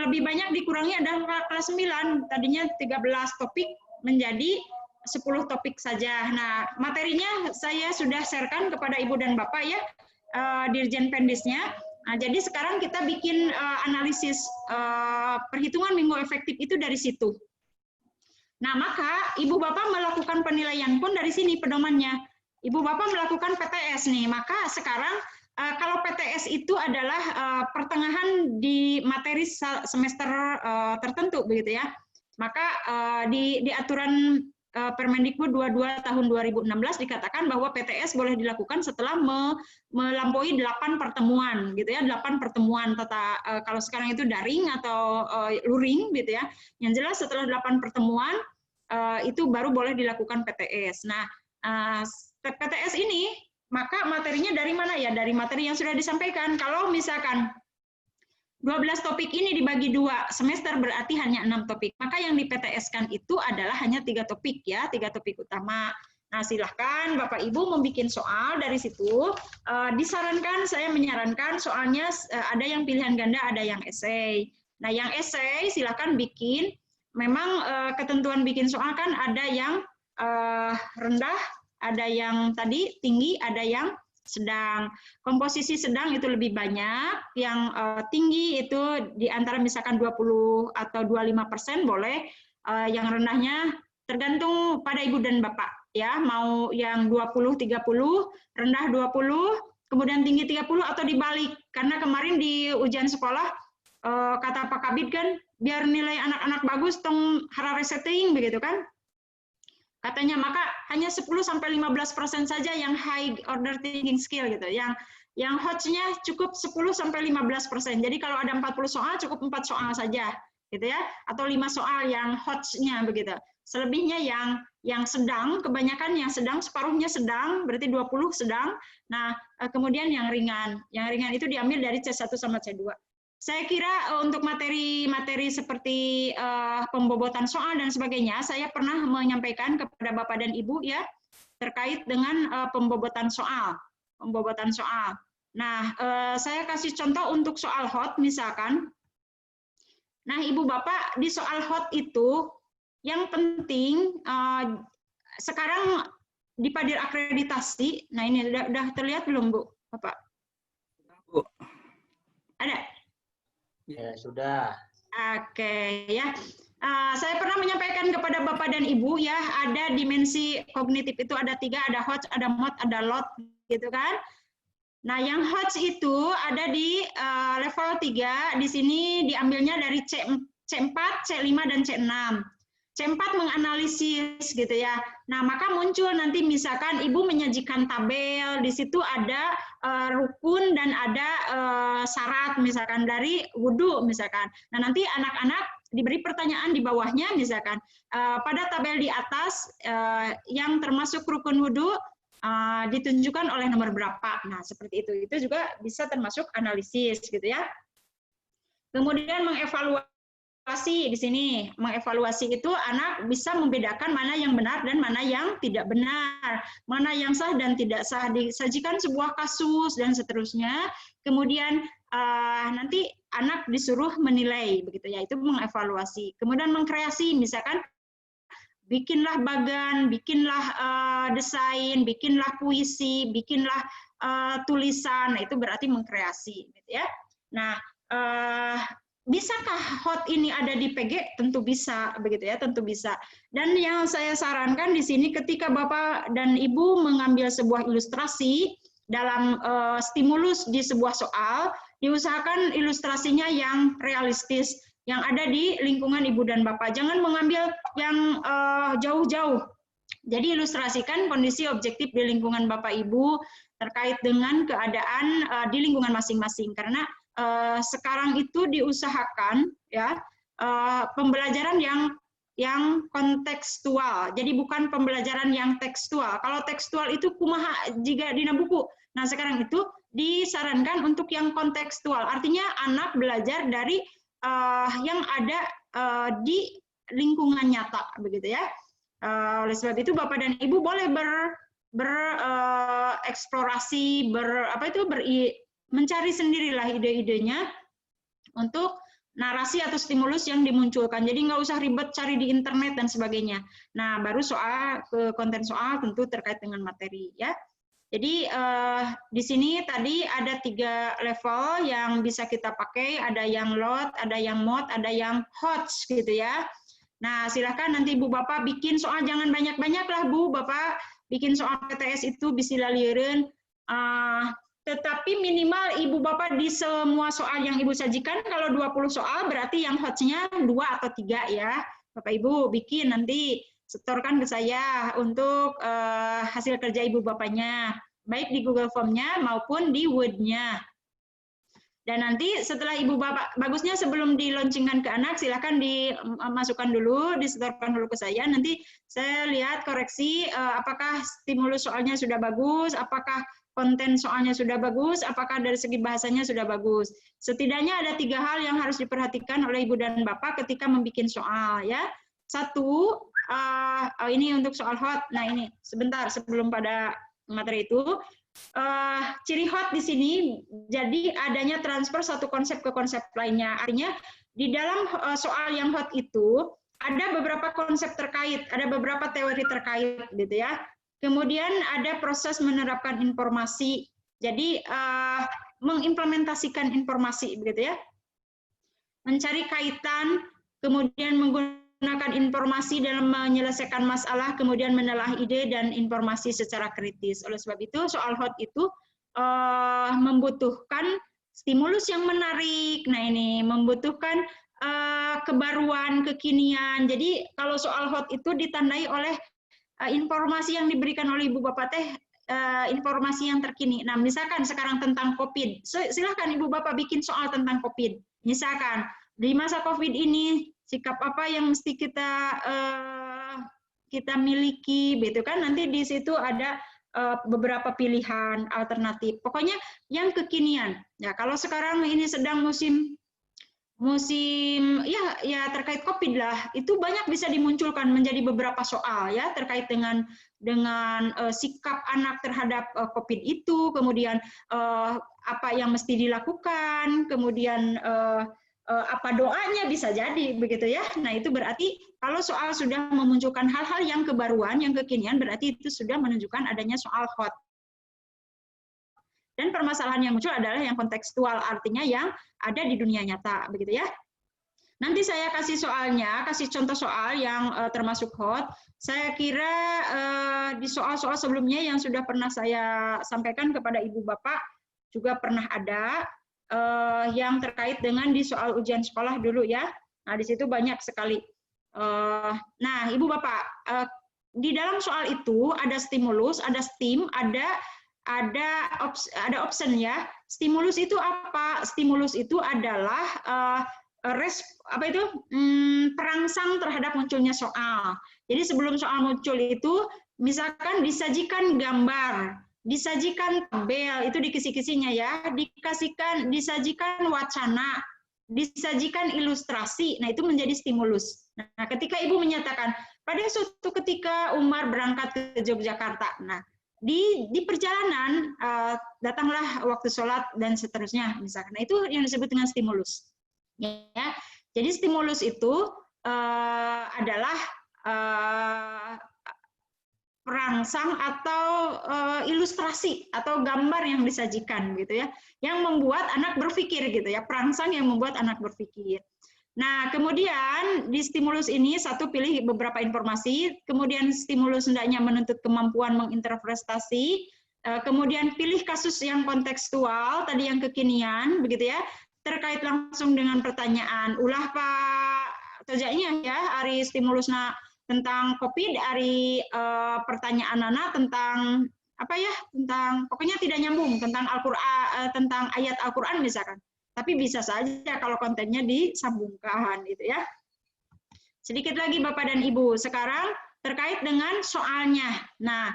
[SPEAKER 1] lebih banyak dikurangi adalah kelas 9, tadinya 13 topik menjadi 10 topik saja. Nah, materinya saya sudah sharekan kepada Ibu dan Bapak ya, Dirjen Pendisnya. Nah, jadi sekarang kita bikin analisis perhitungan minggu efektif itu dari situ. Nah, maka Ibu Bapak melakukan penilaian pun dari sini pedomannya. Ibu Bapak melakukan PTS nih, maka sekarang kalau PTS itu adalah pertengahan di materi semester tertentu begitu ya. Maka di aturan Permendikbud 22 tahun 2016 dikatakan bahwa PTS boleh dilakukan setelah melampaui 8 pertemuan gitu ya, 8 pertemuan kalau sekarang itu daring atau luring gitu ya. Yang jelas setelah 8 pertemuan itu baru boleh dilakukan PTS. Nah, PTS ini maka materinya dari mana ya? Dari materi yang sudah disampaikan. Kalau misalkan 12 topik ini dibagi 2 semester berarti hanya 6 topik. Maka yang di PTS-kan itu adalah hanya 3 topik ya, 3 topik utama. Nah, silahkan Bapak Ibu membuat soal dari situ. Disarankan, saya menyarankan soalnya ada yang pilihan ganda, ada yang esai. Nah, yang esai silahkan bikin. Memang ketentuan bikin soal kan ada yang rendah, ada yang tadi tinggi, ada yang sedang. Komposisi sedang itu lebih banyak, yang tinggi itu di antara misalkan 20 atau 25% boleh, yang rendahnya tergantung pada Ibu dan Bapak ya, mau yang 20 30, rendah 20, kemudian tinggi 30 atau dibalik. Karena kemarin di ujian sekolah kata Pak Kabid kan biar nilai anak-anak bagus tong harare setting begitu kan. Katanya maka hanya 10-15% saja yang high order thinking skill gitu. Yang HOTS-nya cukup 10-15%. Jadi kalau ada 40 soal cukup 4 soal saja gitu ya, atau 5 soal yang HOTS-nya begitu. Selebihnya yang sedang, kebanyakan yang sedang, separuhnya sedang, berarti 20 sedang. Nah, kemudian yang ringan. Yang ringan itu diambil dari C1 sama C2. Saya kira untuk materi-materi seperti pembobotan soal dan sebagainya, saya pernah menyampaikan kepada Bapak dan Ibu ya, terkait dengan pembobotan soal. Nah, saya kasih contoh untuk soal HOT misalkan. Nah, Ibu Bapak di soal HOT itu, yang penting sekarang di Padir akreditasi, nah ini udah terlihat belum Bu, Bapak?
[SPEAKER 2] Bu.
[SPEAKER 1] Ada?
[SPEAKER 9] Ya, sudah.
[SPEAKER 1] Oke, ya. Saya pernah menyampaikan kepada Bapak dan Ibu ya, ada dimensi kognitif itu ada 3, ada HOTS, ada MOT, ada LOT, gitu kan. Nah, yang HOTS itu ada di level 3, di sini diambilnya dari C4, C5, dan C6. C4 menganalisis gitu ya. Nah, maka muncul nanti misalkan Ibu menyajikan tabel, di situ ada rukun dan ada syarat misalkan dari wudhu misalkan. Nah, nanti anak-anak diberi pertanyaan di bawahnya misalkan pada tabel di atas yang termasuk rukun wudhu ditunjukkan oleh nomor berapa. Nah, seperti itu. Itu juga bisa termasuk analisis gitu ya. Kemudian mengevaluasi di sini, mengevaluasi itu anak bisa membedakan mana yang benar dan mana yang tidak benar, mana yang sah dan tidak sah, disajikan sebuah kasus dan seterusnya. Kemudian nanti anak disuruh menilai begitu ya, itu mengevaluasi. Kemudian mengkreasi misalkan bikinlah bagan, bikinlah desain, bikinlah puisi, bikinlah tulisan. Nah, itu berarti mengkreasi, gitu ya. Nah, bisakah HOT ini ada di PG? Tentu bisa, begitu ya, tentu bisa. Dan yang saya sarankan di sini ketika Bapak dan Ibu mengambil sebuah ilustrasi dalam stimulus di sebuah soal, diusahakan ilustrasinya yang realistis, yang ada di lingkungan Ibu dan Bapak. Jangan mengambil yang jauh-jauh. Jadi ilustrasikan kondisi objektif di lingkungan Bapak Ibu terkait dengan keadaan di lingkungan masing-masing. Karena sekarang itu diusahakan ya pembelajaran yang kontekstual. Jadi bukan pembelajaran yang tekstual. Kalau tekstual itu kumaha jika dina buku. Nah, sekarang itu disarankan untuk yang kontekstual. Artinya anak belajar dari yang ada di lingkungan nyata, begitu ya. Oleh sebab itu Bapak dan Ibu boleh bereksplorasi, mencari sendirilah ide-idenya untuk narasi atau stimulus yang dimunculkan. Jadi nggak usah ribet cari di internet dan sebagainya. Nah, baru konten soal tentu terkait dengan materi ya. Jadi di sini tadi ada 3 level yang bisa kita pakai, ada yang load, ada yang mode, ada yang hot gitu ya. Nah, silakan nanti Ibu Bapak bikin soal, jangan banyak-banyak lah Bu, Bapak bikin soal PTS itu bisa lalieun. Tetapi minimal Ibu Bapak di semua soal yang Ibu sajikan, kalau 20 soal berarti yang hotnya 2 atau 3 ya. Bapak Ibu bikin nanti setorkan ke saya untuk hasil kerja Ibu Bapaknya, baik di Google Form-nya maupun di Word-nya. Dan nanti setelah Ibu Bapak, bagusnya sebelum di-launchingkan ke anak, silakan dimasukkan dulu, disetorkan dulu ke saya. Nanti saya lihat koreksi apakah stimulus soalnya sudah bagus, apakah konten soalnya sudah bagus, apakah dari segi bahasanya sudah bagus. Setidaknya ada 3 hal yang harus diperhatikan oleh Ibu dan Bapak ketika membuat soal ya. 1, ini untuk soal hot. Nah, ini sebentar sebelum pada materi itu. Ciri hot di sini jadi adanya transfer satu konsep ke konsep lainnya. Artinya di dalam soal yang hot itu ada beberapa konsep terkait, ada beberapa teori terkait gitu ya. Kemudian ada proses menerapkan informasi. Jadi mengimplementasikan informasi begitu ya. Mencari kaitan, kemudian menggunakan informasi dalam menyelesaikan masalah, kemudian menelaah ide dan informasi secara kritis. Oleh sebab itu, soal hot itu membutuhkan stimulus yang menarik. Nah, ini membutuhkan kebaruan, kekinian. Jadi, kalau soal hot itu ditandai oleh informasi yang diberikan oleh Ibu Bapak teh, informasi yang terkini. Nah, misalkan sekarang tentang COVID, silahkan Ibu Bapak bikin soal tentang COVID. Misalkan, di masa COVID ini, sikap apa yang mesti kita miliki, gitu kan? Nanti di situ ada beberapa pilihan alternatif. Pokoknya yang kekinian. Ya, kalau sekarang ini sedang musim ya terkait COVID lah, itu banyak bisa dimunculkan menjadi beberapa soal ya terkait dengan sikap anak terhadap COVID itu, kemudian apa yang mesti dilakukan, kemudian apa doanya bisa jadi begitu ya. Nah, itu berarti kalau soal sudah memunculkan hal-hal yang kebaruan, yang kekinian, berarti itu sudah menunjukkan adanya soal hot. Dan permasalahan yang muncul adalah yang kontekstual, artinya yang ada di dunia nyata, begitu ya. Nanti saya kasih soalnya, kasih contoh soal yang termasuk hot. Saya kira di soal-soal sebelumnya yang sudah pernah saya sampaikan kepada Ibu Bapak juga pernah ada yang terkait dengan di soal ujian sekolah dulu ya. Nah, di situ banyak sekali. Nah, Ibu Bapak, di dalam soal itu ada stimulus, ada STEAM, ada option ya. Stimulus itu apa? Stimulus itu adalah perangsang terhadap munculnya soal. Jadi sebelum soal muncul itu, misalkan disajikan gambar, disajikan tabel, itu di kisi-kisinya ya, disajikan wacana, disajikan ilustrasi. Nah, itu menjadi stimulus. Nah, ketika Ibu menyatakan pada suatu ketika Umar berangkat ke Yogyakarta. Nah, di perjalanan datanglah waktu sholat dan seterusnya misalkan. Nah, itu yang disebut dengan stimulus. Ya. Jadi stimulus itu adalah perangsang atau ilustrasi atau gambar yang disajikan gitu ya, yang membuat anak berpikir gitu ya, perangsang yang membuat anak berpikir. Nah, kemudian di stimulus ini satu pilih beberapa informasi, kemudian stimulus hendaknya menuntut kemampuan menginterpretasi, kemudian pilih kasus yang kontekstual, tadi yang kekinian begitu ya, terkait langsung dengan pertanyaan. Ulah Pak Tojanya ya, hari stimulusna tentang COVID, dari pertanyaan anak tentang apa ya, tentang pokoknya tidak nyambung tentang Al-Qur'an, tentang ayat Al-Qur'an misalkan. Tapi bisa saja kalau kontennya disambungkan gitu ya. Sedikit lagi Bapak dan Ibu, sekarang terkait dengan soalnya. Nah,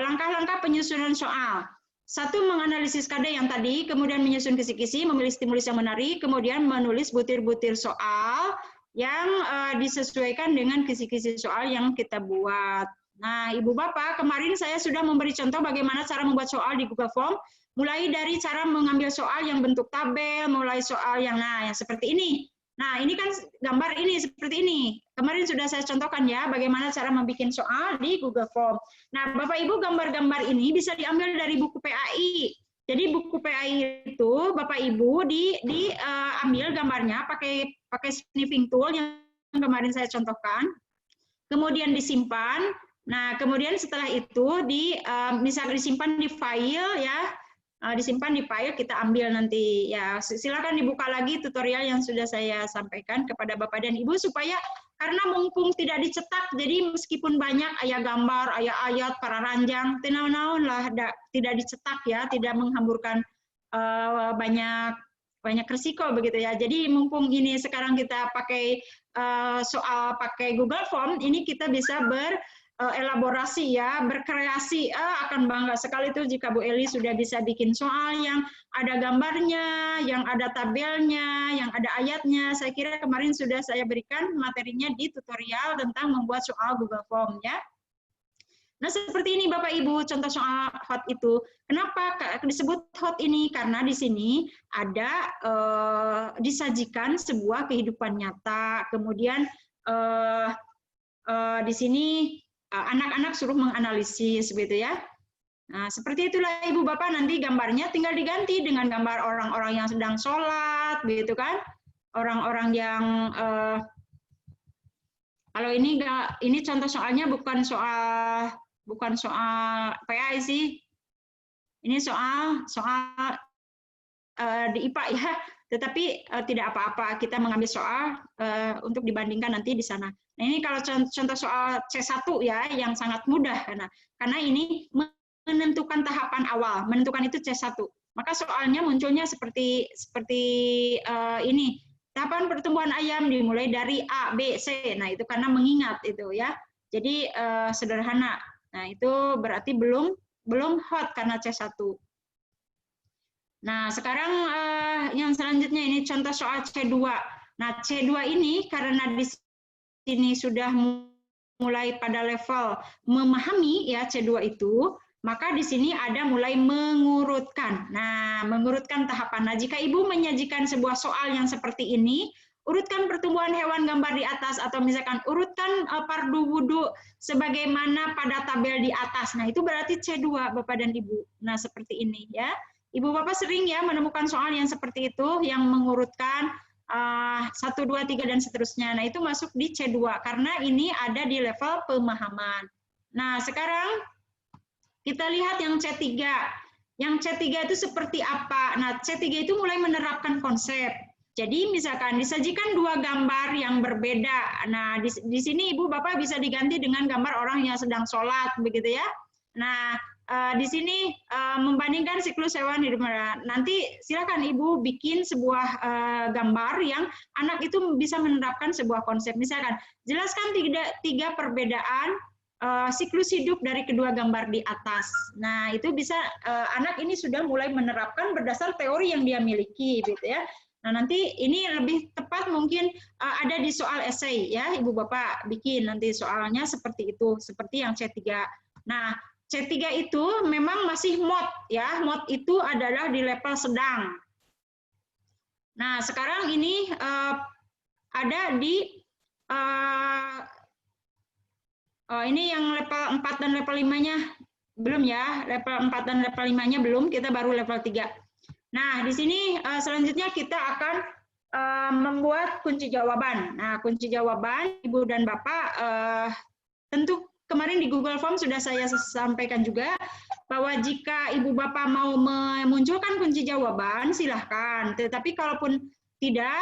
[SPEAKER 1] langkah-langkah penyusunan soal. Satu, menganalisis kada yang tadi, kemudian menyusun kisi-kisi, memilih stimulus yang menarik, kemudian menulis butir-butir soal yang disesuaikan dengan kisi-kisi soal yang kita buat. Nah, Ibu Bapak, kemarin saya sudah memberi contoh bagaimana cara membuat soal di Google Form, mulai dari cara mengambil soal yang bentuk tabel, mulai soal yang yang seperti ini. Nah, ini kan gambar ini seperti ini. Kemarin sudah saya contohkan ya, bagaimana cara membuat soal di Google Form. Nah, Bapak Ibu, gambar-gambar ini bisa diambil dari buku PAI. Jadi buku PAI itu Bapak Ibu diambil gambarnya pakai sniffing tool yang kemarin saya contohkan, kemudian disimpan. Nah, kemudian setelah itu misalkan disimpan di file ya, disimpan di file, kita ambil nanti ya. Silakan dibuka lagi tutorial yang sudah saya sampaikan kepada Bapak dan Ibu supaya karena mumpung tidak dicetak, jadi meskipun banyak ayat gambar, ayat-ayat, para ranjang, tenaun lah tidak dicetak ya, tidak menghamburkan banyak risiko begitu ya. Jadi mumpung ini sekarang kita pakai soal pakai Google Form, ini kita bisa elaborasi ya, berkreasi. Akan bangga sekali tuh jika Bu Eli sudah bisa bikin soal yang ada gambarnya, yang ada tabelnya, yang ada ayatnya. Saya kira kemarin sudah saya berikan materinya di tutorial tentang membuat soal Google Form ya. Nah, seperti ini Bapak Ibu contoh soal hot itu. Kenapa disebut hot ini? Karena di sini ada disajikan sebuah kehidupan nyata. Kemudian di sini anak-anak suruh menganalisis begitu ya. Nah, seperti itulah Ibu Bapak, nanti gambarnya tinggal diganti dengan gambar orang-orang yang sedang sholat begitu kan. Orang-orang yang kalau ini contoh soalnya bukan soal PAI sih. Ini soal di IPA ya. Tetapi tidak apa-apa, kita mengambil soal untuk dibandingkan nanti di sana. Nah, ini kalau contoh soal C1 ya, yang sangat mudah karena ini menentukan tahapan awal, menentukan itu C1. Maka soalnya munculnya seperti ini. Tahapan pertumbuhan ayam dimulai dari A, B, C. Nah, itu karena mengingat itu ya. Jadi sederhana. Nah, itu berarti belum hot karena C1. Nah, sekarang yang selanjutnya ini contoh soal C2. Nah, C2 ini karena di sini sudah mulai pada level memahami ya C2 itu, maka di sini ada mulai mengurutkan. Nah, mengurutkan tahapan. Nah, jika Ibu menyajikan sebuah soal yang seperti ini, urutkan pertumbuhan hewan gambar di atas, atau misalkan urutkan pardu wudhu sebagaimana pada tabel di atas. Nah, itu berarti C2 Bapak dan Ibu. Nah, seperti ini ya. Ibu Bapak sering ya menemukan soal yang seperti itu, yang mengurutkan 1, 2, 3, dan seterusnya. Nah, itu masuk di C2, karena ini ada di level pemahaman. Nah, sekarang kita lihat yang C3. Yang C3 itu seperti apa? Nah, C3 itu mulai menerapkan konsep. Jadi, misalkan disajikan 2 gambar yang berbeda. Nah, di sini Ibu Bapak bisa diganti dengan gambar orang yang sedang sholat, begitu ya. Nah, di sini membandingkan siklus hewan hidup. Nanti silakan Ibu bikin sebuah gambar yang anak itu bisa menerapkan sebuah konsep. Misalkan jelaskan 3 perbedaan siklus hidup dari kedua gambar di atas. Nah, itu bisa anak ini sudah mulai menerapkan berdasar teori yang dia miliki, gitu ya. Nah, nanti ini lebih tepat mungkin ada di soal esai ya, Ibu Bapak bikin nanti soalnya seperti itu, seperti yang C3. Nah, C3 itu memang masih mod ya, mod itu adalah di level sedang. Nah, sekarang ini ada di Ini yang level 4 dan level 5-nya belum ya, level 4 dan level 5-nya belum, kita baru level 3. Nah, di sini selanjutnya kita akan membuat kunci jawaban. Nah, kunci jawaban Ibu dan Bapak tentu kemarin di Google Form sudah saya sampaikan juga bahwa jika Ibu Bapak mau memunculkan kunci jawaban silahkan, tetapi kalaupun tidak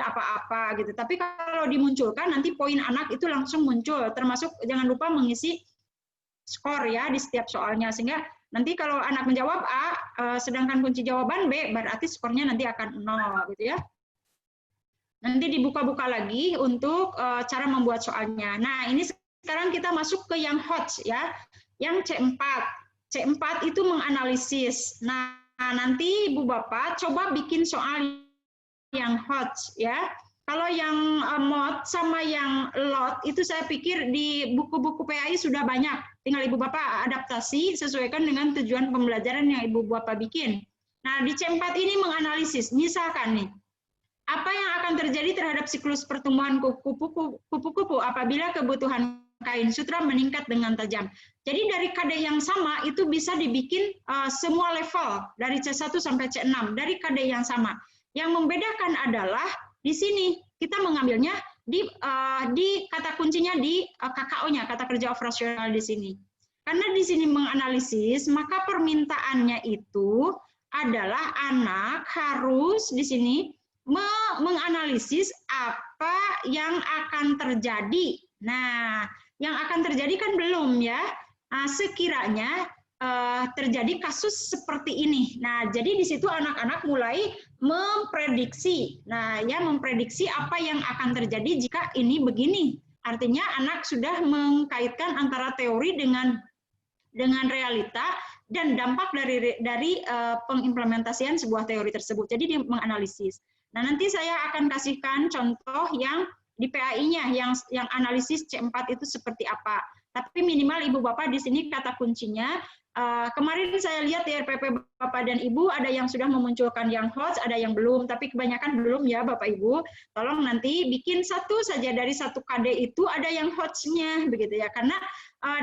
[SPEAKER 1] apa-apa gitu. Tapi kalau dimunculkan nanti poin anak itu langsung muncul, termasuk jangan lupa mengisi skor ya di setiap soalnya, sehingga nanti kalau anak menjawab A sedangkan kunci jawaban B berarti skornya nanti akan 0 gitu ya. Nanti dibuka-buka lagi untuk cara membuat soalnya. Nah, ini sekarang kita masuk ke yang hot ya, yang C4. C4 itu menganalisis. Nah, nanti Ibu Bapak coba bikin soal yang hot ya. Kalau yang mod sama yang lot itu saya pikir di buku-buku PAI sudah banyak. Tinggal Ibu Bapak adaptasi sesuaikan dengan tujuan pembelajaran yang Ibu Bapak bikin. Nah, di C4 ini menganalisis. Misalkan nih, apa yang akan terjadi terhadap siklus pertumbuhan kupu-kupu apabila kebutuhan kain sutra meningkat dengan tajam. Jadi dari KD yang sama itu bisa dibikin semua level dari C1 sampai C6 dari KD yang sama. Yang membedakan adalah di sini kita mengambilnya di kata kuncinya di KKO-nya, kata kerja operasional di sini. Karena di sini menganalisis, maka permintaannya itu adalah anak harus di sini menganalisis apa yang akan terjadi. Nah, yang akan terjadi kan belum ya. Nah, sekiranya terjadi kasus seperti ini. Nah, jadi di situ anak-anak mulai memprediksi. Nah, ya memprediksi apa yang akan terjadi jika ini begini. Artinya anak sudah mengkaitkan antara teori dengan realita dan dampak dari pengimplementasian sebuah teori tersebut. Jadi dia menganalisis. Nah, nanti saya akan kasihkan contoh yang di PAI-nya yang analisis C4 itu seperti apa. Tapi minimal Ibu Bapak di sini kata kuncinya. Kemarin saya lihat di RPP Bapak dan Ibu ada yang sudah memunculkan yang hot, ada yang belum, tapi kebanyakan belum ya Bapak Ibu. Tolong nanti bikin satu saja dari satu KD itu ada yang hot-nya begitu ya. Karena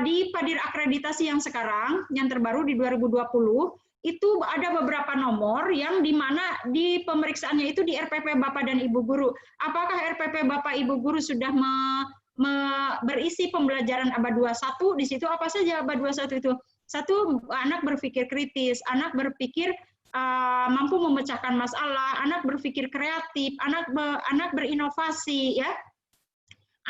[SPEAKER 1] di Padir akreditasi yang sekarang, yang terbaru di 2020, itu ada beberapa nomor yang di mana di pemeriksaannya itu di RPP Bapak dan Ibu Guru. Apakah RPP Bapak Ibu Guru sudah berisi pembelajaran abad 21? Di situ apa saja abad 21 itu? Satu, anak berpikir kritis, anak berpikir mampu memecahkan masalah, anak berpikir kreatif, anak berinovasi, ya,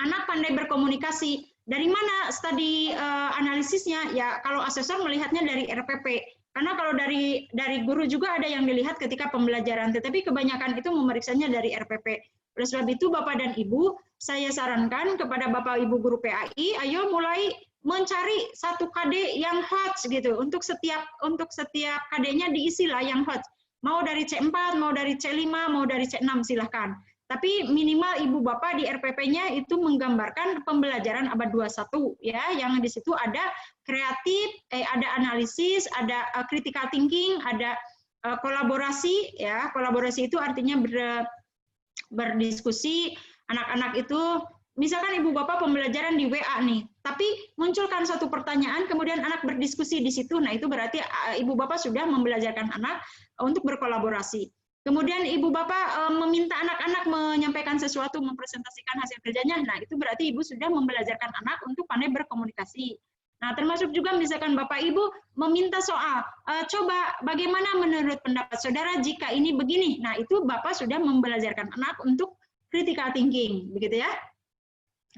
[SPEAKER 1] anak pandai berkomunikasi. Dari mana studi analisisnya? Ya, kalau asesor melihatnya dari RPP. Karena kalau dari guru juga ada yang dilihat ketika pembelajaran, tetapi kebanyakan itu memeriksanya dari RPP. Oleh sebab itu, Bapak dan Ibu, saya sarankan kepada Bapak Ibu guru PAI, ayo mulai mencari satu KD yang hot gitu. Untuk setiap KD-nya diisilah yang hot. Mau dari C4, mau dari C5, mau dari C6 silahkan. Tapi minimal Ibu Bapak di RPP-nya itu menggambarkan pembelajaran abad 21 ya, yang di situ ada kreatif, ada analisis, ada critical thinking, ada kolaborasi ya. Kolaborasi itu artinya berdiskusi. Anak-anak itu misalkan Ibu Bapak pembelajaran di WA nih, tapi munculkan satu pertanyaan, kemudian anak berdiskusi di situ, nah itu berarti Ibu Bapak sudah membelajarkan anak untuk berkolaborasi. Kemudian Ibu Bapak meminta anak-anak menyampaikan sesuatu, mempresentasikan hasil kerjanya, nah itu berarti Ibu sudah membelajarkan anak untuk pandai berkomunikasi. Nah, termasuk juga misalkan Bapak Ibu meminta soal, coba bagaimana menurut pendapat saudara jika ini begini, nah itu Bapak sudah membelajarkan anak untuk critical thinking, begitu ya.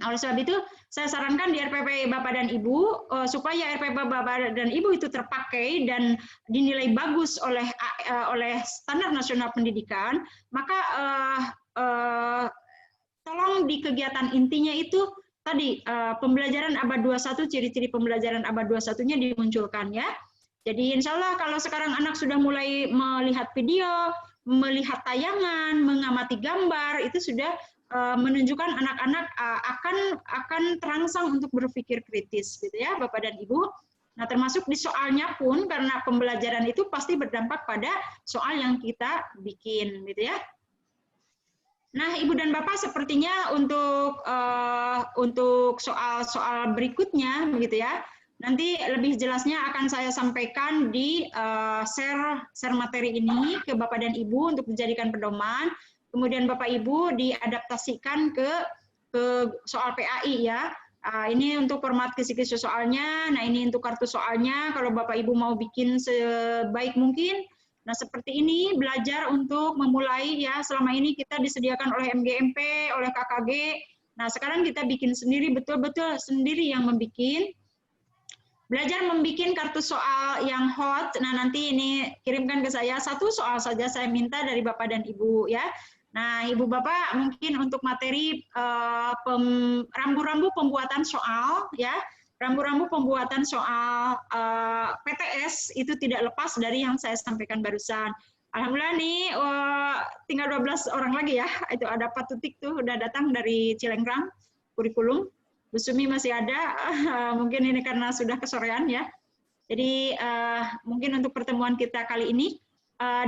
[SPEAKER 1] Nah, oleh sebab itu, saya sarankan di RPP Bapak dan Ibu, supaya RPP Bapak dan Ibu itu terpakai dan dinilai bagus oleh Standar Nasional Pendidikan, maka tolong di kegiatan intinya itu, tadi, pembelajaran abad 21, ciri-ciri pembelajaran abad 21-nya dimunculkan ya. Jadi insya Allah kalau sekarang anak sudah mulai melihat video, melihat tayangan, mengamati gambar, itu sudah menunjukkan anak-anak akan terangsang untuk berpikir kritis, gitu ya, Bapak dan Ibu. Nah, termasuk di soalnya pun karena pembelajaran itu pasti berdampak pada soal yang kita bikin, gitu ya. Nah, Ibu dan Bapak sepertinya untuk soal-soal berikutnya, begitu ya. Nanti lebih jelasnya akan saya sampaikan di share materi ini ke Bapak dan Ibu untuk dijadikan pedoman. Kemudian Bapak Ibu diadaptasikan ke soal PAI ya. Ini untuk format kisi-kisi soalnya. Nah, ini untuk kartu soalnya. Kalau Bapak Ibu mau bikin sebaik mungkin. Nah, seperti ini belajar untuk memulai ya. Selama ini kita disediakan oleh MGMP, oleh KKG. Nah, sekarang kita bikin sendiri, betul-betul sendiri yang membikin. Belajar membikin kartu soal yang hot. Nah, nanti ini kirimkan ke saya. Satu soal saja saya minta dari Bapak dan Ibu ya. Nah, Ibu Bapak mungkin untuk materi rambu-rambu pembuatan soal ya. Rambu-rambu pembuatan soal PTS itu tidak lepas dari yang saya sampaikan barusan. Alhamdulillah nih tinggal 12 orang lagi ya. Itu ada Pak Tutik tuh udah datang dari Cilengkrang kurikulum. Bu Sumi masih ada. Mungkin ini karena sudah kesorean ya. Jadi mungkin untuk pertemuan kita kali ini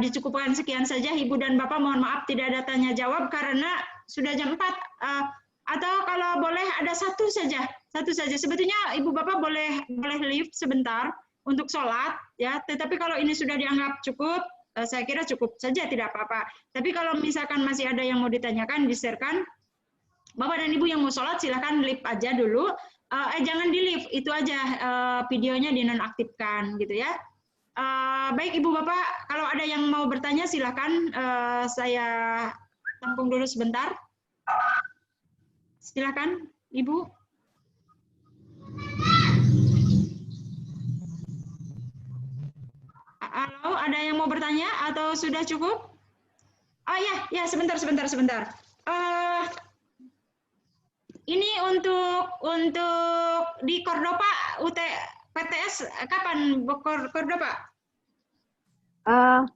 [SPEAKER 1] dicukupkan sekian saja. Ibu dan Bapak mohon maaf tidak ada tanya jawab karena sudah jam 4. Atau kalau boleh ada satu saja. Sebetulnya Ibu Bapak boleh leave sebentar untuk sholat ya. Tetapi kalau ini sudah dianggap cukup, saya kira cukup saja tidak apa-apa. Tapi kalau misalkan masih ada yang mau ditanyakan, di-share-kan. Bapak dan Ibu yang mau sholat silahkan leave aja dulu. Jangan di leave, itu aja videonya dinonaktifkan gitu ya. Baik Ibu Bapak, kalau ada yang mau bertanya silahkan saya tampung dulu sebentar. Silakan, Ibu. Halo, ada yang mau bertanya atau sudah cukup? Oh ya, sebentar. Ini untuk di Kordoba PTS kapan Kordoba?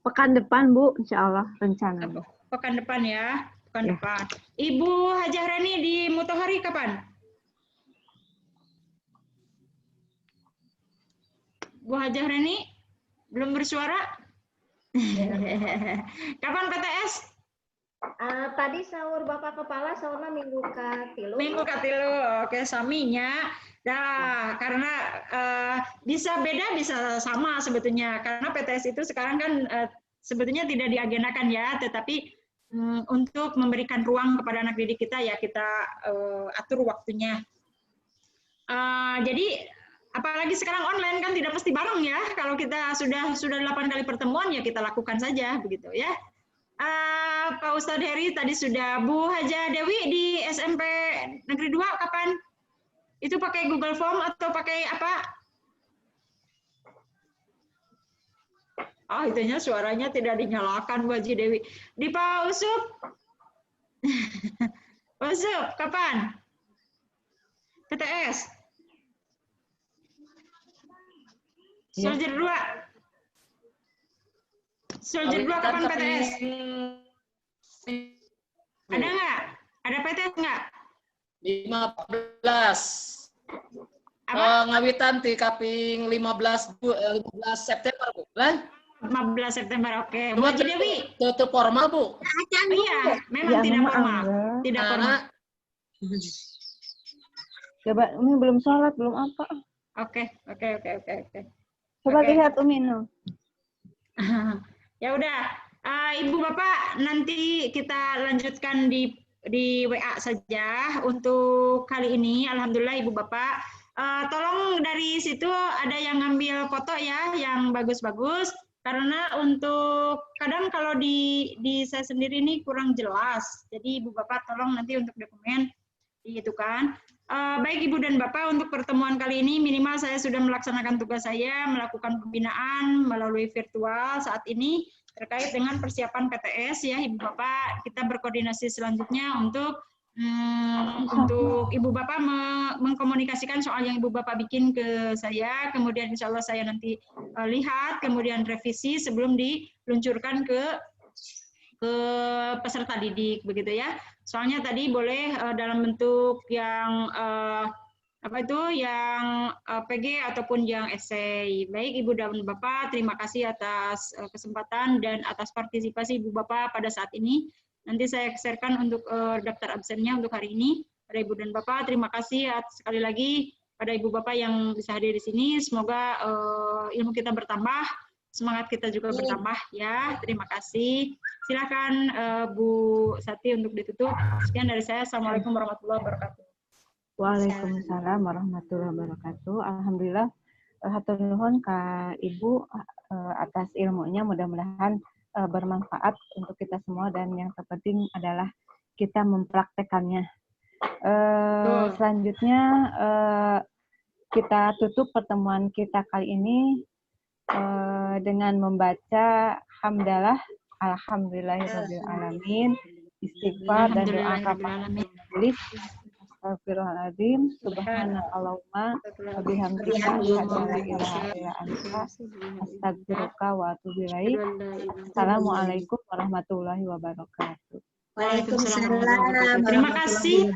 [SPEAKER 5] Pekan depan Bu, insya Allah rencana.
[SPEAKER 1] Pekan depan ya. Depan. Ibu Hajah Rani di Mutohari kapan? Bu Hajah Rani belum bersuara? Kapan PTS?
[SPEAKER 15] Tadi sahur Bapak Kepala sahurnya minggu katilu.
[SPEAKER 1] Minggu katilu, oke saminya. Nah, karena bisa beda bisa sama sebetulnya. Karena PTS itu sekarang kan sebetulnya tidak diagendakan ya, tetapi untuk memberikan ruang kepada anak didik kita ya kita atur waktunya. Jadi apalagi sekarang online kan tidak mesti bareng ya. Kalau kita sudah 8 kali pertemuan ya kita lakukan saja begitu ya. Pak Ustadz Heri tadi sudah. Bu Haja Dewi di SMP Negeri 2 kapan? Itu pakai Google Form atau pakai apa? Oh, itunya suaranya tidak dinyalakan Bu Haji Dewi. Di Pak Usup? Pak Usup, kapan? PTS? Soldier 2? Soldier 2 kapan PTS? Ada nggak? Ada PTS nggak?
[SPEAKER 8] 15. Ngawitan di Kaping 15 September, Bu.
[SPEAKER 1] 15 September, oke. Bu Haji Dewi?
[SPEAKER 8] Itu formal, Bu.
[SPEAKER 1] Iya, memang tidak formal. Tidak formal.
[SPEAKER 5] Coba, Umi belum sholat, belum apa.
[SPEAKER 1] Oke.
[SPEAKER 5] Coba lihat Umi.
[SPEAKER 1] Ya udah, Ibu Bapak nanti kita lanjutkan di WA saja untuk kali ini. Alhamdulillah Ibu Bapak. Tolong dari situ ada yang ngambil foto ya, yang bagus-bagus. Karena untuk kadang kalau di saya sendiri ini kurang jelas. Jadi Ibu Bapak tolong nanti untuk dokumen gitu kan. Baik Ibu dan Bapak, untuk pertemuan kali ini minimal saya sudah melaksanakan tugas saya, melakukan pembinaan melalui virtual saat ini terkait dengan persiapan PTS ya Ibu Bapak. Kita berkoordinasi selanjutnya untuk Ibu Bapak mengkomunikasikan soal yang Ibu Bapak bikin ke saya, kemudian insya Allah saya nanti lihat, kemudian revisi sebelum diluncurkan ke peserta didik begitu ya. Soalnya tadi boleh dalam bentuk yang yang PG ataupun yang esai. Baik Ibu dan Bapak, terima kasih atas kesempatan dan atas partisipasi Ibu Bapak pada saat ini. Nanti saya sharekan untuk daftar absennya untuk hari ini. Pada Ibu dan Bapak, terima kasih sekali lagi pada Ibu Bapak yang bisa hadir di sini. Semoga ilmu kita bertambah, semangat kita juga bertambah ya. Terima kasih. Silakan Bu Sati untuk ditutup. Sekian dari saya. Assalamualaikum warahmatullahi wabarakatuh.
[SPEAKER 5] Waalaikumsalam warahmatullahi wabarakatuh. Alhamdulillah, hatur nuhun ka Ibu atas ilmunya. Mudah-mudahan bermanfaat untuk kita semua dan yang terpenting adalah kita mempraktekannya. Selanjutnya kita tutup pertemuan kita kali ini dengan membaca hamdalah alhamdulillahirabbil alamin, istighfar dan doa kafaratul majelis. Astagfirullahaladzim, subhanakallahumma wa bihamdika asyhadu an la ilaha illa anta astaghfiruka wa atubu ilaik. Assalamualaikum warahmatullahi wabarakatuh.
[SPEAKER 6] Waalaikumsalam.
[SPEAKER 1] Terima kasih.